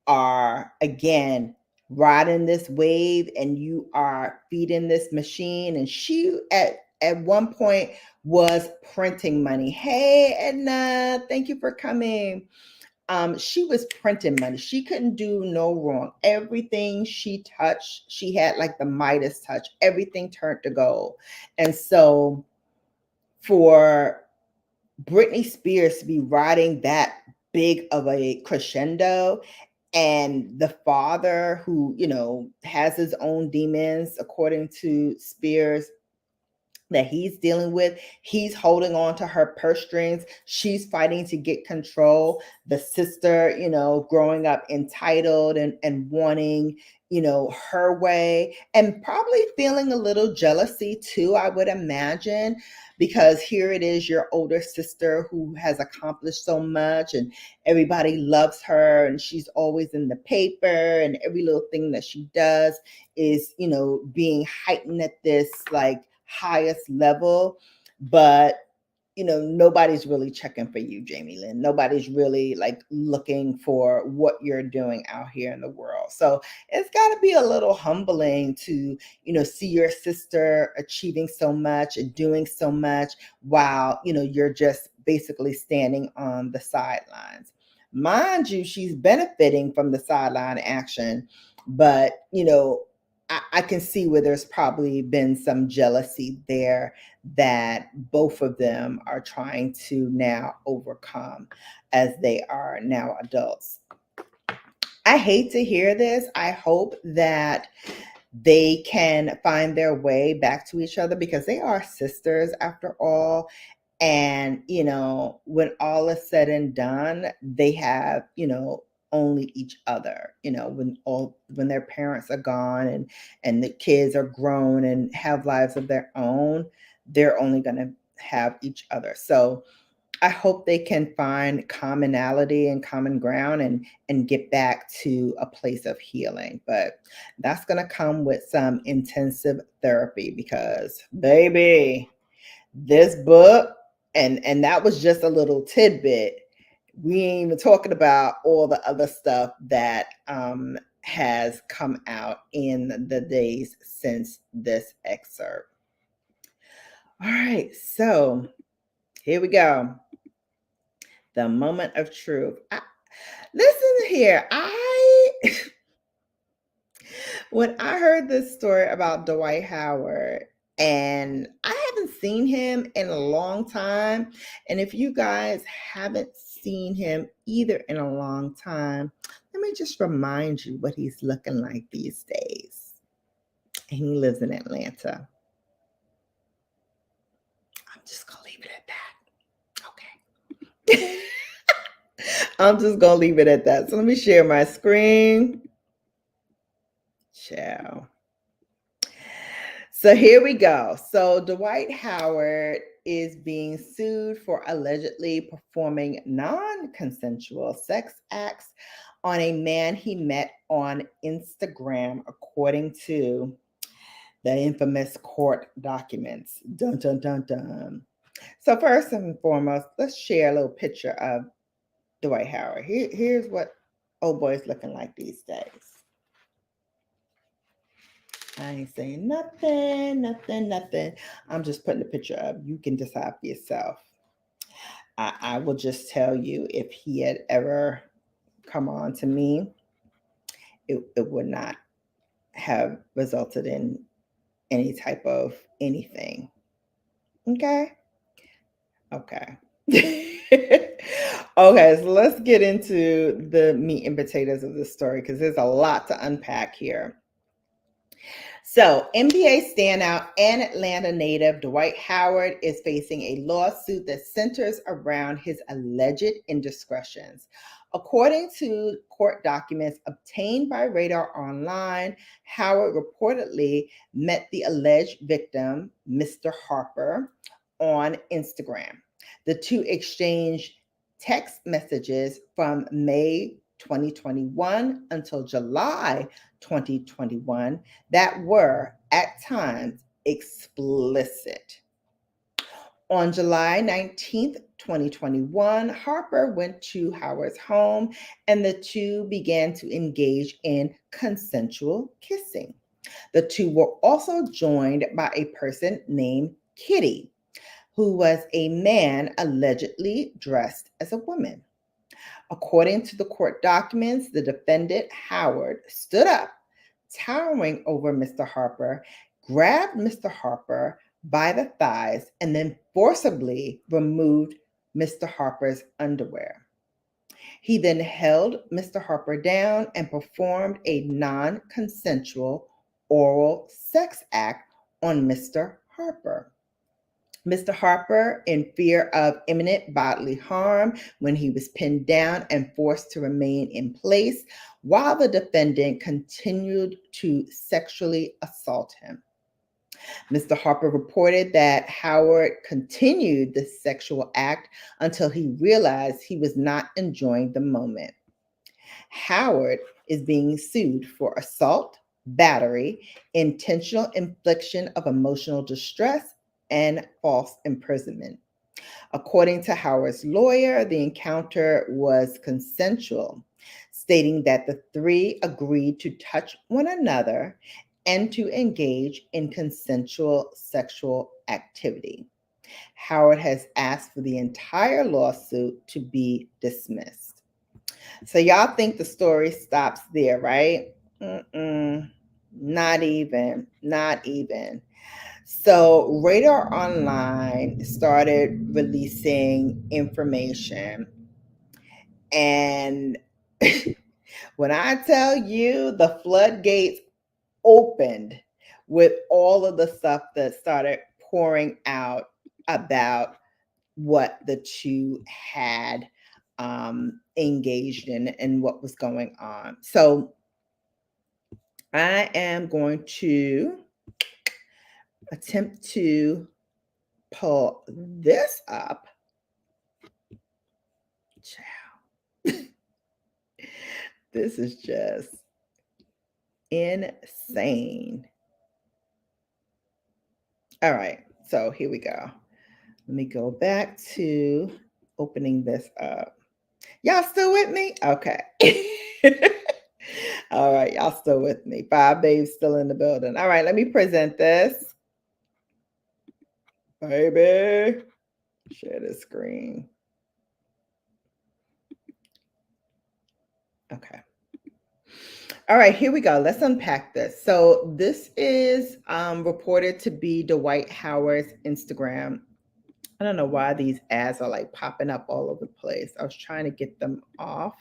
are, again, riding this wave and you are feeding this machine, and she at one point was printing money. Hey, Edna, thank you for coming. She was printing money. She couldn't do no wrong. Everything she touched, she had like the Midas touch. Everything turned to gold. And so for Britney Spears to be riding that big of a crescendo, and the father who, has his own demons, according to Spears, that he's dealing with, he's holding on to her purse strings. She's fighting to get control. The sister, growing up entitled and wanting, her way, and probably feeling a little jealousy too, I would imagine, because here it is, your older sister who has accomplished so much and everybody loves her and she's always in the paper and every little thing that she does is, being heightened at this like highest level. But nobody's really checking for you, Jamie Lynn. Nobody's really like looking for what you're doing out here in the world. So it's got to be a little humbling to, see your sister achieving so much and doing so much while, you're just basically standing on the sidelines. Mind you, she's benefiting from the sideline action, but, I can see where there's probably been some jealousy there that both of them are trying to now overcome as they are now adults. I hate to hear this. I hope that they can find their way back to each other because they are sisters after all. And, when all is said and done, they have, only each other, when their parents are gone and the kids are grown and have lives of their own, they're only going to have each other. So I hope they can find commonality and common ground and get back to a place of healing. But that's going to come with some intensive therapy because, baby, this book, and that was just a little tidbit. We ain't even talking about all the other stuff that has come out in the days since this excerpt. All right, so here we go. The moment of truth. Listen here, when I heard this story about Dwight Howard, and I haven't seen him in a long time. And if you guys haven't seen him either in a long time, let me just remind you what he's looking like these days. And he lives in Atlanta. I'm just going to leave it at that. Okay. I'm just going to leave it at that. So let me share my screen. Ciao. So here we go. So Dwight Howard is being sued for allegedly performing non-consensual sex acts on a man he met on Instagram, according to the infamous court documents. Dun, dun, dun, dun. So first and foremost, let's share a little picture of Dwight Howard. Here's what old boy's looking like these days. I ain't saying nothing. I'm just putting a picture up. You can decide for yourself. I will just tell you, if he had ever come on to me, it would not have resulted in any type of anything. Okay? Okay. Okay, so let's get into the meat and potatoes of this story because there's a lot to unpack here. So, NBA standout and Atlanta native Dwight Howard is facing a lawsuit that centers around his alleged indiscretions. According to court documents obtained by Radar Online, Howard reportedly met the alleged victim, Mr. Harper, on Instagram. The two exchanged text messages from May 2021 until July 2021 that were at times explicit. On July 19th, 2021, Harper went to Howard's home and the two began to engage in consensual kissing. The two were also joined by a person named Kitty, who was a man allegedly dressed as a woman. According to the court documents, the defendant, Howard, stood up, towering over Mr. Harper, grabbed Mr. Harper by the thighs, and then forcibly removed Mr. Harper's underwear. He then held Mr. Harper down and performed a non-consensual oral sex act on Mr. Harper. Mr. Harper, in fear of imminent bodily harm when he was pinned down and forced to remain in place while the defendant continued to sexually assault him. Mr. Harper reported that Howard continued the sexual act until he realized he was not enjoying the moment. Howard is being sued for assault, battery, intentional infliction of emotional distress, and false imprisonment. According to Howard's lawyer, the encounter was consensual, stating that the three agreed to touch one another and to engage in consensual sexual activity. Howard has asked for the entire lawsuit to be dismissed. So y'all think the story stops there, right? Not even. So Radar Online started releasing information. And when I tell you the floodgates opened with all of the stuff that started pouring out about what the two had engaged in and what was going on. So I am going to attempt to pull this up. This is just insane. All right, so here we go. Let me go back to opening this up. Y'all still with me? Okay. All right, y'all still with me. Five babes still in the building. All right, let me present this. Baby, share the screen. Okay. All right, here we go. Let's unpack this. So this is reported to be Dwight Howard's Instagram. I don't know why these ads are like popping up all over the place. I was trying to get them off,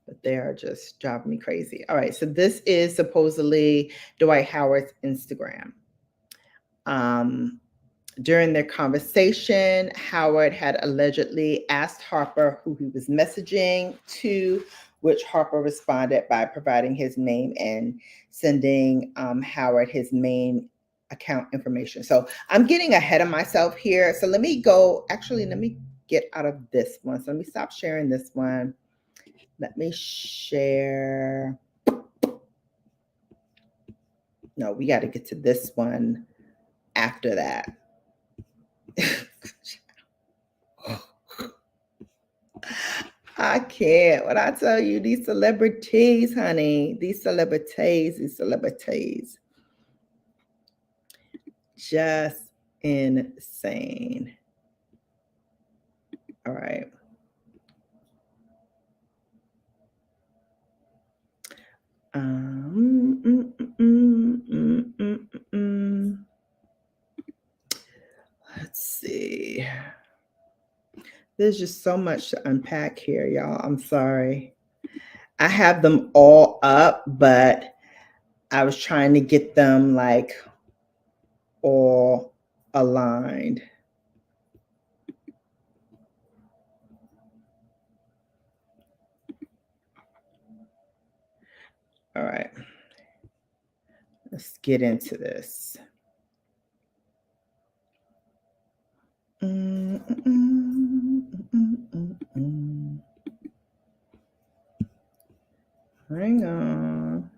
but they are just driving me crazy. All right, so this is supposedly Dwight Howard's Instagram. During their conversation, Howard had allegedly asked Harper who he was messaging to, which Harper responded by providing his name and sending Howard his main account information. So I'm getting ahead of myself here. So let me get out of this one. So let me stop sharing this one. Let me share. No, we got to get to this one after that. I can't. When I tell you these celebrities, honey, these celebrities, just insane. All right. Let's see. There's just so much to unpack here, y'all. I'm sorry. I have them all up, but I was trying to get them like all aligned. All right. Let's get into this. Hang on.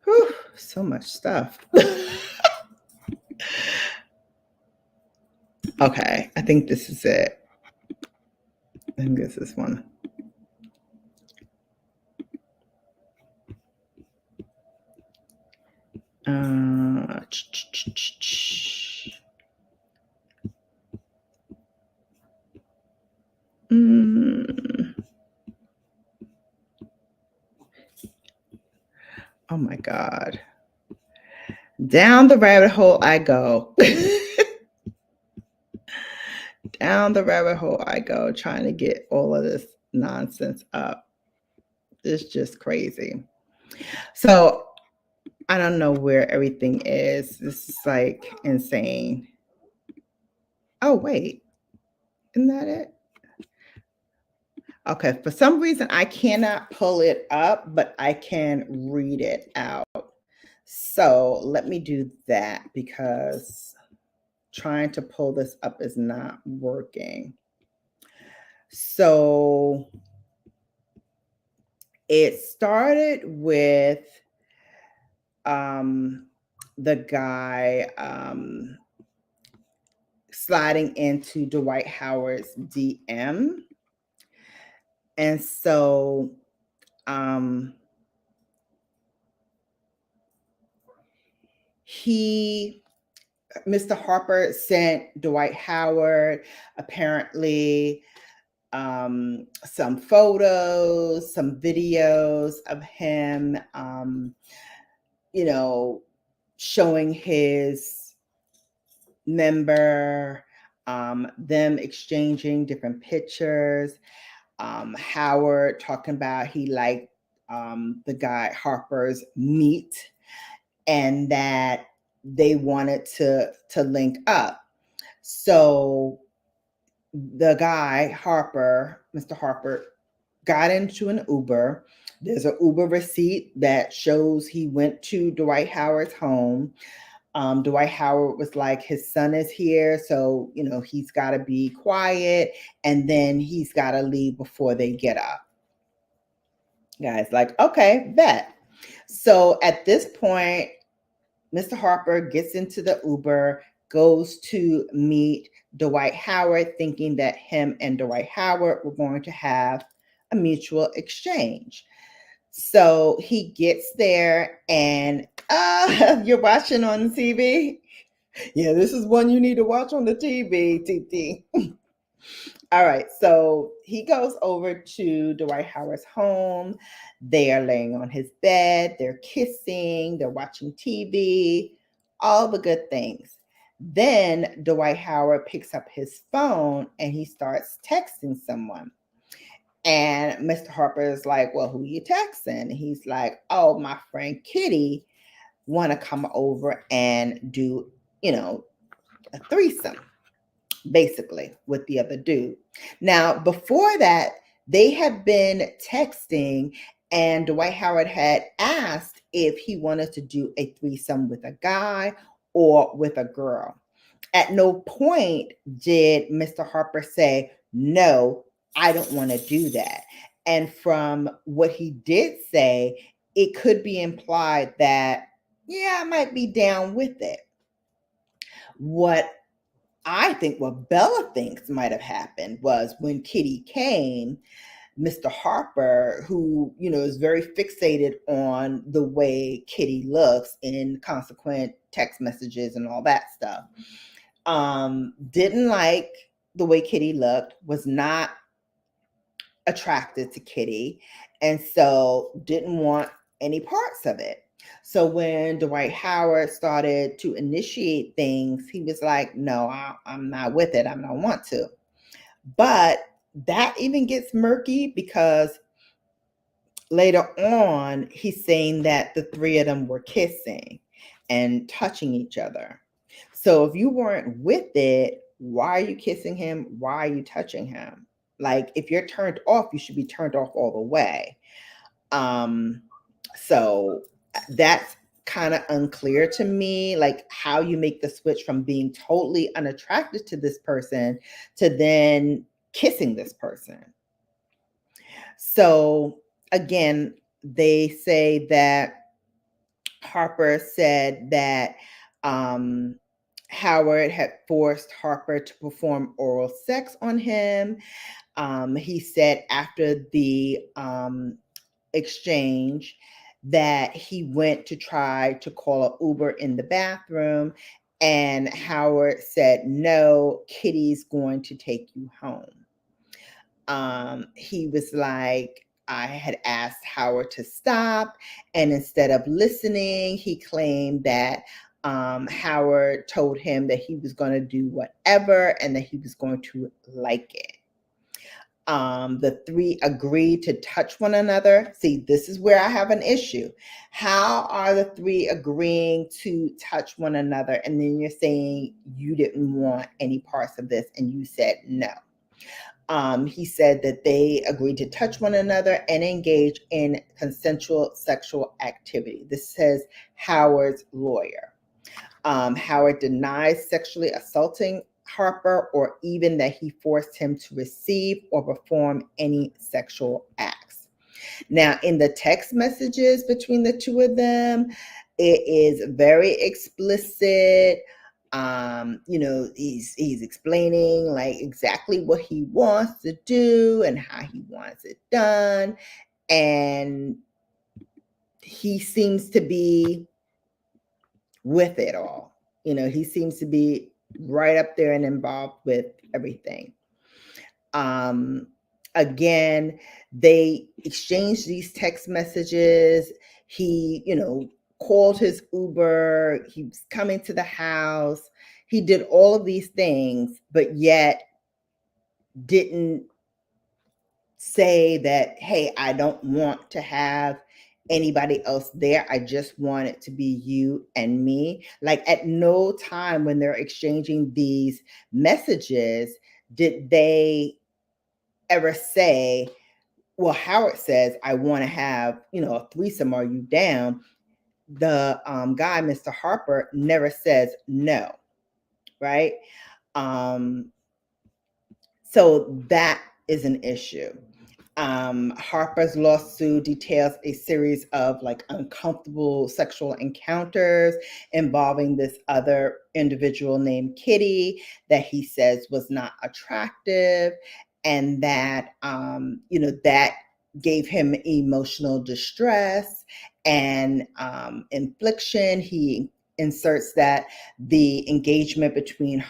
Whew, so much stuff. Okay, I think this is it. I think this is one. Oh my God. Down the rabbit hole I go. Down the rabbit hole I go, trying to get all of this nonsense up. It's just crazy. So I don't know where everything is. This is like insane. Oh, wait. Isn't that it? Okay. For some reason, I cannot pull it up, but I can read it out. So let me do that because trying to pull this up is not working. So it started with the guy sliding into Dwight Howard's DM. And so Mr. Harper sent Dwight Howard apparently some photos, some videos of him, showing his member, them exchanging different pictures. Howard talking about he liked the guy Harper's meat and that they wanted to link up. So the guy, Mr. Harper, got into an Uber. There's an Uber receipt that shows he went to Dwight Howard's home. Dwight Howard was like, his son is here, so, he's got to be quiet, and then he's got to leave before they get up. Guys, like, okay, bet. So at this point, Mr. Harper gets into the Uber, goes to meet Dwight Howard, thinking that him and Dwight Howard were going to have a mutual exchange. So he gets there and you're watching on the TV? Yeah, this is one you need to watch on the TV, TT. All right, so he goes over to Dwight Howard's home. They are laying on his bed. They're kissing. They're watching TV. All the good things. Then Dwight Howard picks up his phone and he starts texting someone. And Mr. Harper is like, well, who are you texting? And he's like, oh, my friend Kitty want to come over and do, a threesome, basically, with the other dude. Now, before that, they had been texting and Dwight Howard had asked if he wanted to do a threesome with a guy or with a girl. At no point did Mr. Harper say, no, I don't want to do that. And from what he did say, it could be implied that, yeah, I might be down with it. What Bella thinks might have happened was when Kitty came, Mr. Harper, who, is very fixated on the way Kitty looks in consequent text messages and all that stuff, didn't like the way Kitty looked, was not attracted to Kitty, and so didn't want any parts of it. So when Dwight Howard started to initiate things, he was like, no, I'm not with it. I don't want to. But that even gets murky because later on, he's saying that the three of them were kissing and touching each other. So if you weren't with it, why are you kissing him? Why are you touching him? Like, if you're turned off, you should be turned off all the way. So that's kind of unclear to me, like how you make the switch from being totally unattracted to this person to then kissing this person. So again, they say that Harper said that Howard had forced Harper to perform oral sex on him. He said after the exchange that he went to try to call an Uber in the bathroom, and Howard said, "No, Kitty's going to take you home." He was like, I had asked Howard to stop, and instead of listening, he claimed that Howard told him that he was going to do whatever and that he was going to like it. The three agreed to touch one another. See, this is where I have an issue. How are the three agreeing to touch one another? And then you're saying you didn't want any parts of this and you said no. He said that they agreed to touch one another and engage in consensual sexual activity. This says Howard's lawyer. Howard denies sexually assaulting Harper or even that he forced him to receive or perform any sexual acts. Now, in the text messages between the two of them, it is very explicit. He's explaining like exactly what he wants to do and how he wants it done. And he seems to be with it all. He seems to be right up there and involved with everything. Again, they exchanged these text messages. He, called his Uber. He was coming to the house. He did all of these things, but yet didn't say that, hey, I don't want to have anybody else there. I just want it to be you and me. Like at no time when they're exchanging these messages did they ever say, well, Howard says, I want to have, a threesome. Are you down? The guy, Mr. Harper, never says no, right? So that is an issue. Harper's lawsuit details a series of like uncomfortable sexual encounters involving this other individual named Kitty that he says was not attractive, and that that gave him emotional distress and infliction. He inserts that the engagement between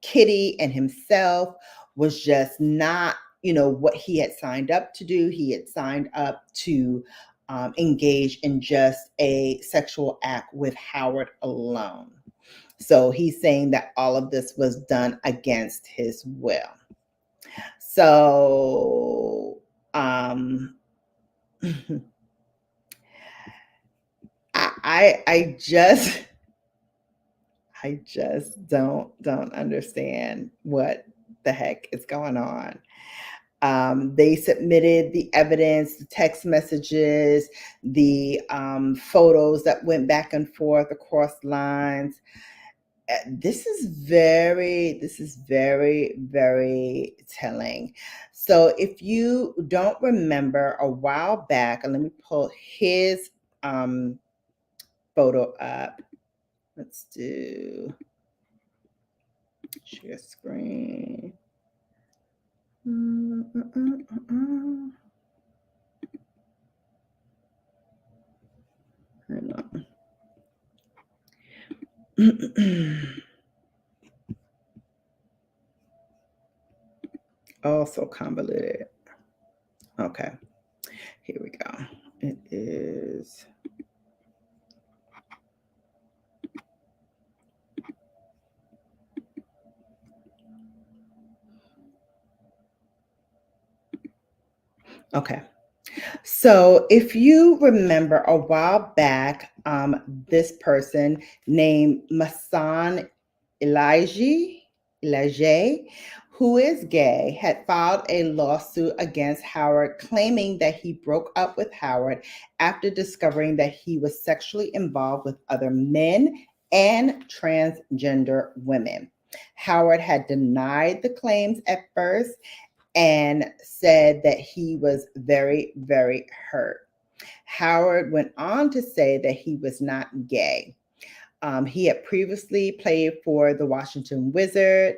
Kitty and himself was just not what he had signed up to do. He had signed up to engage in just a sexual act with Howard alone. So he's saying that all of this was done against his will. So I just don't understand what the heck is going on. They submitted the evidence, the text messages, the photos that went back and forth across lines. This is very, very telling. So if you don't remember a while back, and let me pull his photo up. Let's do share screen. Hang on. Also convoluted. Okay, here we go. It is. Okay. So if you remember a while back, this person named Masan Elijah, who is gay, had filed a lawsuit against Howard claiming that he broke up with Howard after discovering that he was sexually involved with other men and transgender women. Howard had denied the claims at first and said that he was very, very hurt. Howard went on to say that he was not gay. He had previously played for the Washington Wizards,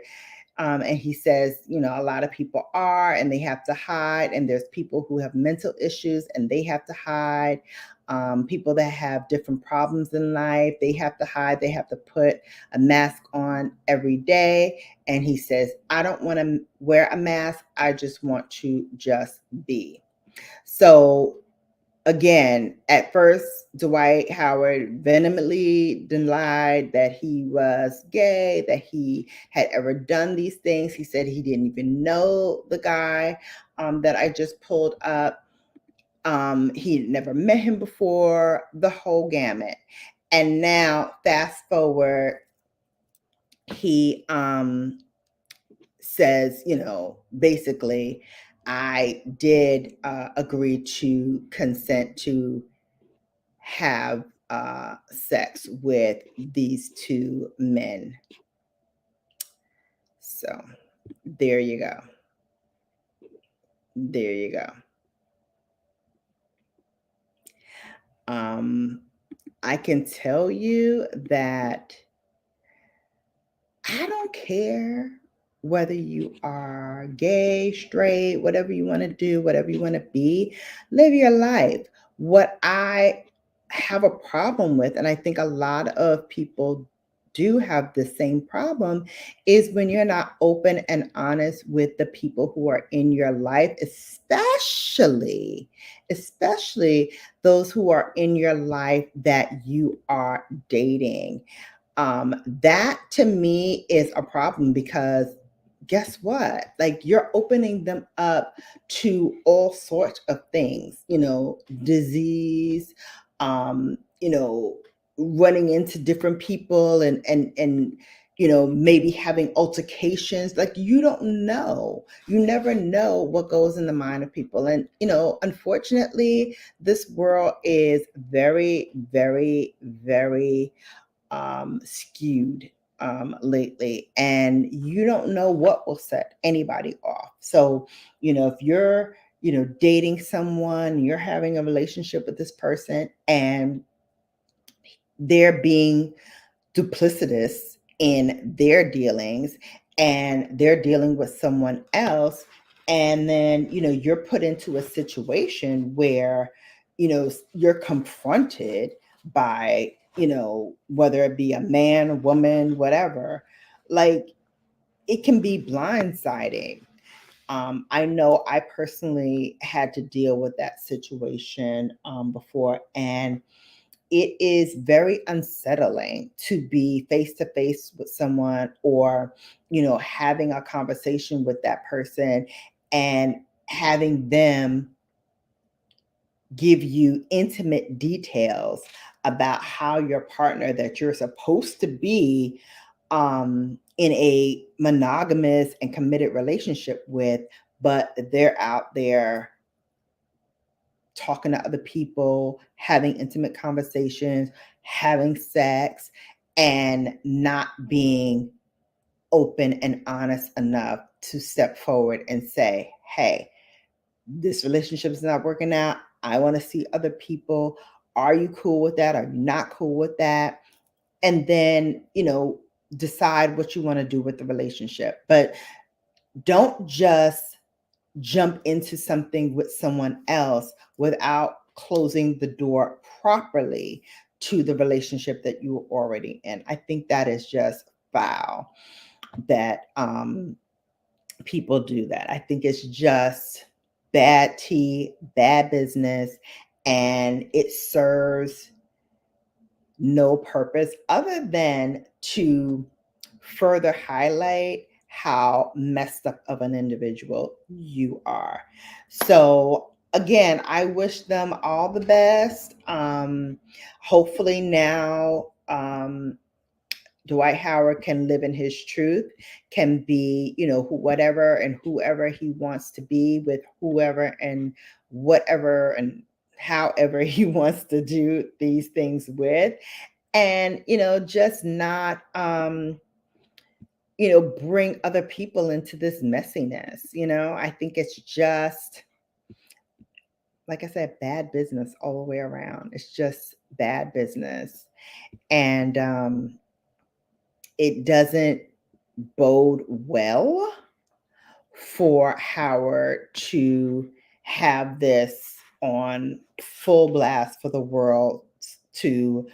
And he says, a lot of people are, and they have to hide. And there's people who have mental issues and they have to hide. People that have different problems in life, they have to hide. They have to put a mask on every day. And he says, I don't want to wear a mask. I just want to just be. So again, at first, Dwight Howard vehemently denied that he was gay, that he had ever done these things. He said he didn't even know the guy that I just pulled up. He'd never met him before, the whole gamut. And now, fast forward, he says, basically, I did agree to consent to have sex with these two men. So there you go. There you go. I can tell you that I don't care whether you are gay, straight, whatever you want to do, whatever you want to be, live your life. What I have a problem with, and I think a lot of people do have the same problem, is when you're not open and honest with the people who are in your life, especially those who are in your life that you are dating. That to me is a problem, because guess what? Like, you're opening them up to all sorts of things, disease, running into different people and maybe having altercations. Like, you don't know. You never know what goes in the mind of people. And, unfortunately, this world is very, very, very skewed lately, and you don't know what will set anybody off. So, if you're, dating someone, you're having a relationship with this person, and they're being duplicitous in their dealings, and they're dealing with someone else, and then you're put into a situation where you're confronted by whether it be a man, woman, whatever. Like, it can be blindsiding. I know I personally had to deal with that situation before, and it is very unsettling to be face to face with someone, or having a conversation with that person and having them give you intimate details about how your partner that you're supposed to be in a monogamous and committed relationship with, but they're out there talking to other people, having intimate conversations, having sex, and not being open and honest enough to step forward and say, hey, this relationship is not working out. I want to see other people. Are you cool with that? Are you not cool with that? And then, decide what you want to do with the relationship. But don't just jump into something with someone else without closing the door properly to the relationship that you were already in. I think that is just foul that people do that. I think it's just bad tea, bad business, and it serves no purpose other than to further highlight how messed up of an individual you are. So again, I wish them all the best. Hopefully now Dwight Howard can live in his truth, can be, whatever and whoever he wants to be with whoever and whatever and however he wants to do these things with. And, just not, bring other people into this messiness. I think it's just, like I said, bad business all the way around. It's just bad business. And it doesn't bode well for Howard to have this on full blast for the world to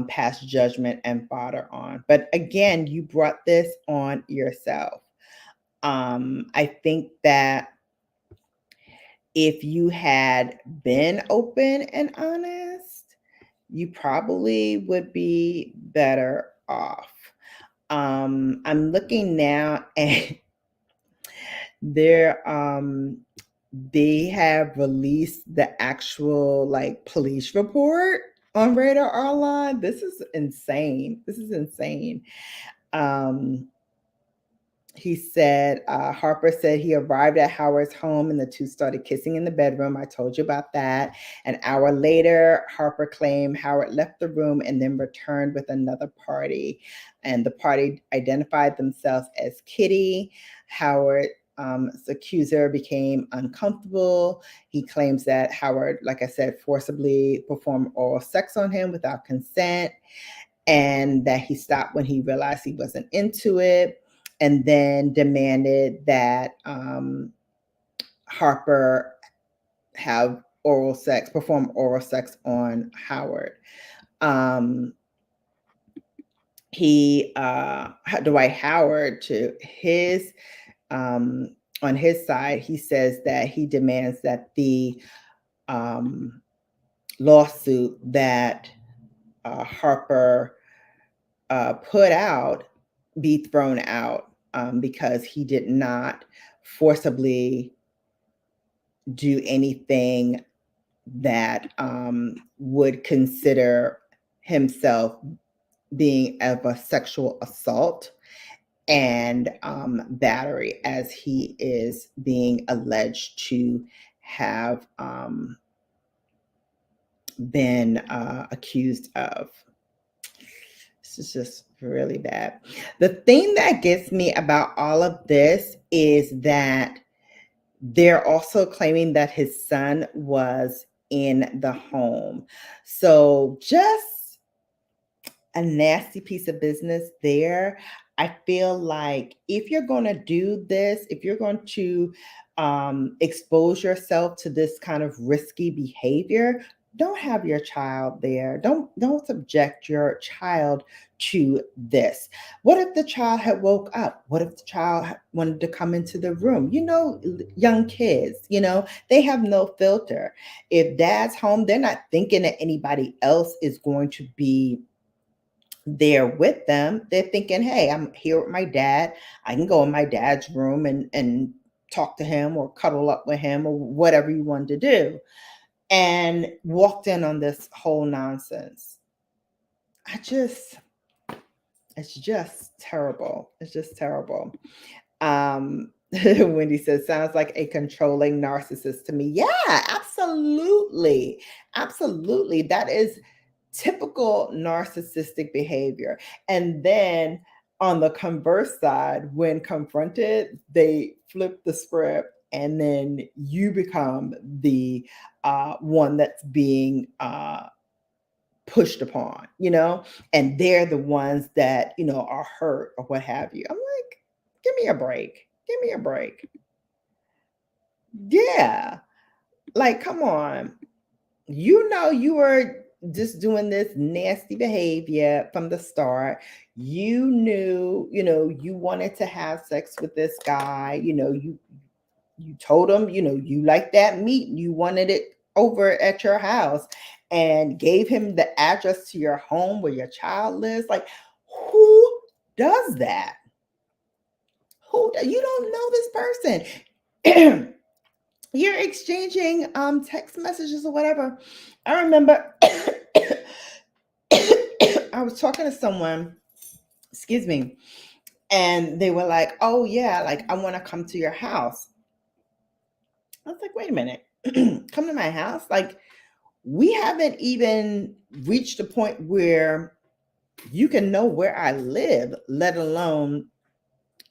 pass judgment and fodder on. But again, you brought this on yourself. I think that if you had been open and honest, you probably would be better off. I'm looking now and they have released the actual like police report on Radar Online. This is insane. This is insane. He said, Harper said he arrived at Howard's home and the two started kissing in the bedroom. I told you about that. An hour later, Harper claimed Howard left the room and then returned with another party. And the party identified themselves as Kitty. Howard's accuser became uncomfortable. He claims that Howard, like I said, forcibly performed oral sex on him without consent, and that he stopped when he realized he wasn't into it, and then demanded that Harper perform oral sex on Howard. Dwight Howard, to his on his side, he says that he demands that the lawsuit that Harper put out be thrown out because he did not forcibly do anything that would consider himself being of a sexual assault and battery, as he is being alleged to have been accused of. This is just really bad. The thing that gets me about all of this is that they're also claiming that his son was in the home. So just a nasty piece of business there. I feel like if you're going to do this, if you're going to expose yourself to this kind of risky behavior, don't have your child there. Don't subject your child to this. What if the child had woke up? What if the child wanted to come into the room? Young kids, they have no filter. If dad's home, they're not thinking that anybody else is going to be there with them. They're thinking, hey, I'm here with my dad. I can go in my dad's room and talk to him or cuddle up with him or whatever you want to do. And walked in on this whole nonsense. It's just terrible. It's just terrible. Wendy says, sounds like a controlling narcissist to me. Yeah, absolutely. Absolutely. That is typical narcissistic behavior. And then on the converse side, when confronted, they flip the script and then you become the one that's being pushed upon, and they're the ones that, are hurt or what have you. I'm like, give me a break. Give me a break. Yeah. Like, come on. You were just doing this nasty behavior from the start. You knew, you wanted to have sex with this guy. You told him, you like that meat. You wanted it over at your house and gave him the address to your home where your child lives. Like, who does that? You don't know this person. You're exchanging text messages or whatever. I remember I was talking to someone, excuse me, and they were like, oh yeah, like I want to come to your house. I was like, wait a minute, come to my house? Like, we haven't even reached a point where you can know where I live, let alone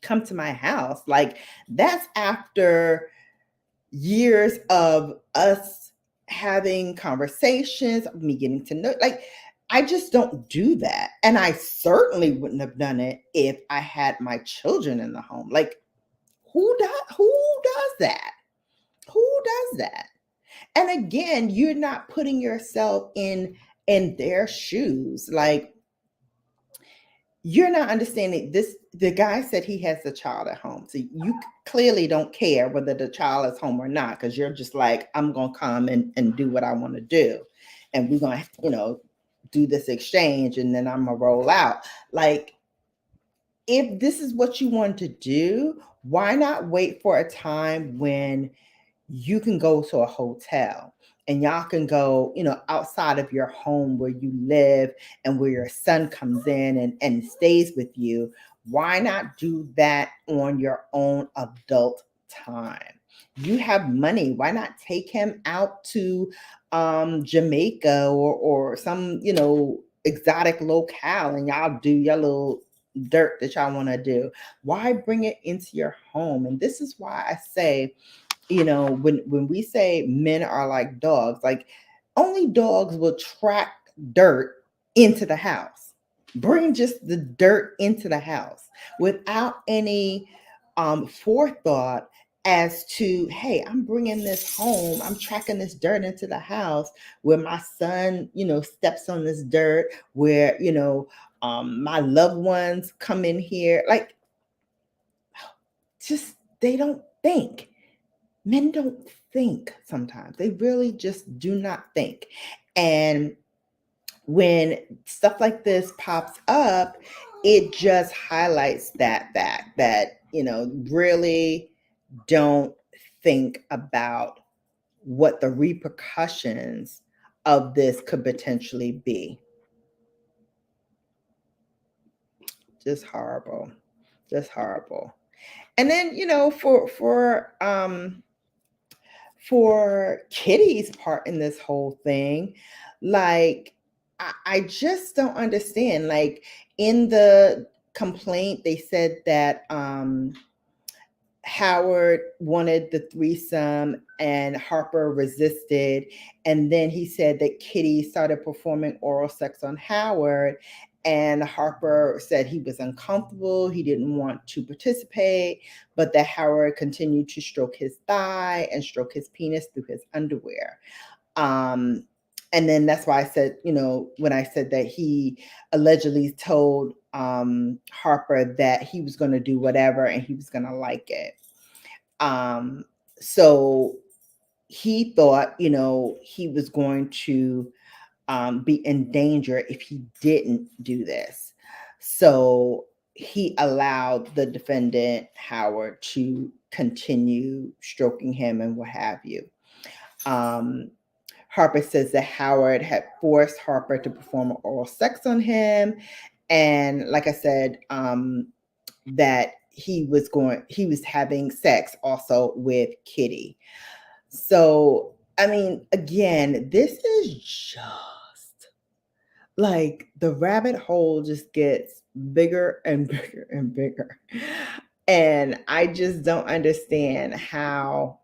come to my house. Like, that's after years of us having conversations, me getting to know, like, I just don't do that. And I certainly wouldn't have done it if I had my children in the home. Like, who does that? Who does that? And again, you're not putting yourself in their shoes. Like, you're not understanding this. The guy said he has a child at home. So you clearly don't care whether the child is home or not, because you're just like, I'm going to come and do what I want to do. And we're going to, do this exchange, and then I'm going to roll out. Like, if this is what you want to do, why not wait for a time when you can go to a hotel and y'all can go, outside of your home where you live and where your son comes in and stays with you? Why not do that on your own adult time? You have money. Why not take him out to Jamaica or some, exotic locale, and y'all do your little dirt that y'all want to do? Why bring it into your home? And this is why I say, when we say men are like dogs, like, only dogs will track dirt into the house, bring just the dirt into the house without any forethought as to, hey, I'm bringing this home, I'm tracking this dirt into the house where my son, steps on this dirt, where, my loved ones come in here. Like, just, they don't think. Men don't think sometimes. They really just do not think. And when stuff like this pops up, it just highlights that fact that, really don't think about what the repercussions of this could potentially be. Just horrible. Just horrible. And then, for Kitty's part in this whole thing, like, I just don't understand. Like, in the complaint, they said that Howard wanted the threesome and Harper resisted. And then he said that Kitty started performing oral sex on Howard, and Harper said he was uncomfortable. He didn't want to participate, but that Howard continued to stroke his thigh and stroke his penis through his underwear. And then that's why I said, when I said that he allegedly told Harper that he was going to do whatever and he was going to like it. So he thought, he was going to be in danger if he didn't do this. So he allowed the defendant, Howard, to continue stroking him and what have you. Harper says that Howard had forced Harper to perform oral sex on him. And like I said, that he was having sex also with Kitty. So, I mean, again, this is just like the rabbit hole just gets bigger and bigger and bigger. And I just don't understand how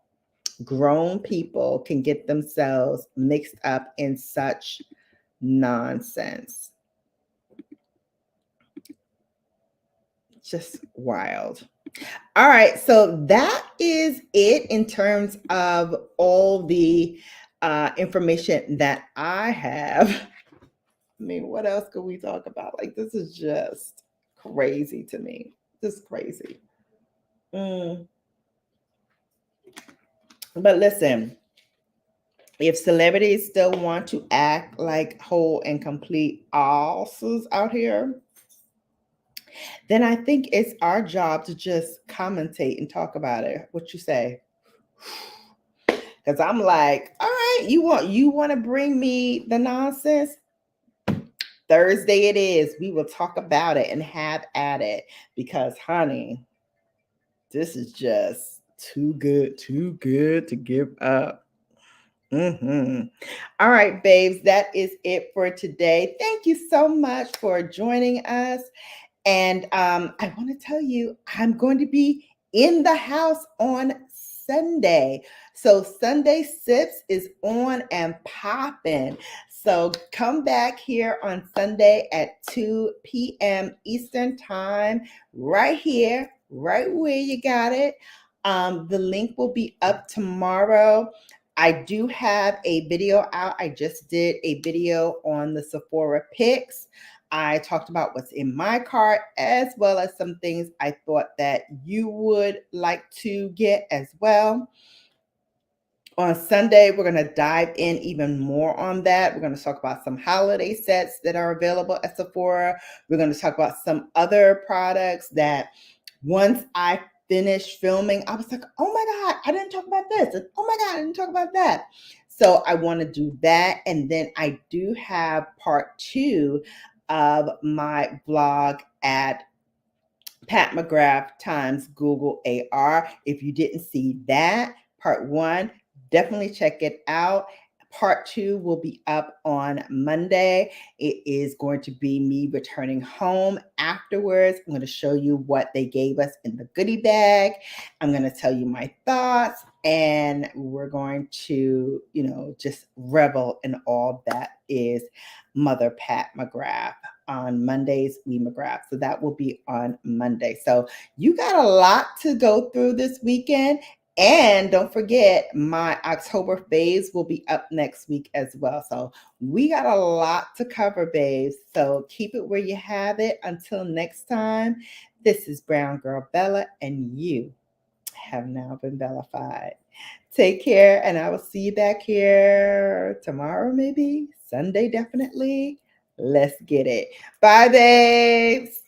grown people can get themselves mixed up in such nonsense. Just wild. All right, so that is it in terms of all the information that I have. I mean, what else could we talk about? Like, this is just crazy to me. Just crazy. But listen, if celebrities still want to act like whole and complete asses out here, then I think it's our job to just commentate and talk about it. What you say? Because I'm like, all right, you want to bring me the nonsense? Thursday it is. We will talk about it and have at it. Because, honey, this is just too good to give up. All right, babes, that is it for today. Thank you so much for joining us. And I want to tell you, I'm going to be in the house on Sunday. So Sunday Sips is on and popping. So come back here on Sunday at 2 p.m. Eastern Time, right here, right where you got it. The link will be up tomorrow. I do have a video out. I just did a video on the Sephora picks. I talked about what's in my cart as well as some things I thought that you would like to get as well. On Sunday, we're going to dive in even more on that. We're going to talk about some holiday sets that are available at Sephora. We're going to talk about some other products that once I finished filming, I was like, oh my God, I didn't talk about this. And oh my God, I didn't talk about that. So I want to do that. And then I do have part 2 of my blog at Pat McGrath times Google AR. If you didn't see that, part 1, definitely check it out. Part 2 will be up on Monday. It is going to be me returning home afterwards. I'm going to show you what they gave us in the goodie bag. I'm going to tell you my thoughts, and we're going to, just revel in all that is Mother Pat McGrath. On Mondays, we McGrath. So that will be on Monday. So you got a lot to go through this weekend. And don't forget, my October faves will be up next week as well. So we got a lot to cover, babes. So keep it where you have it. Until next time, this is Brown Girl Bella, and you have now been bellified. Take care, and I will see you back here tomorrow, maybe Sunday, definitely. Let's get it. Bye, babes.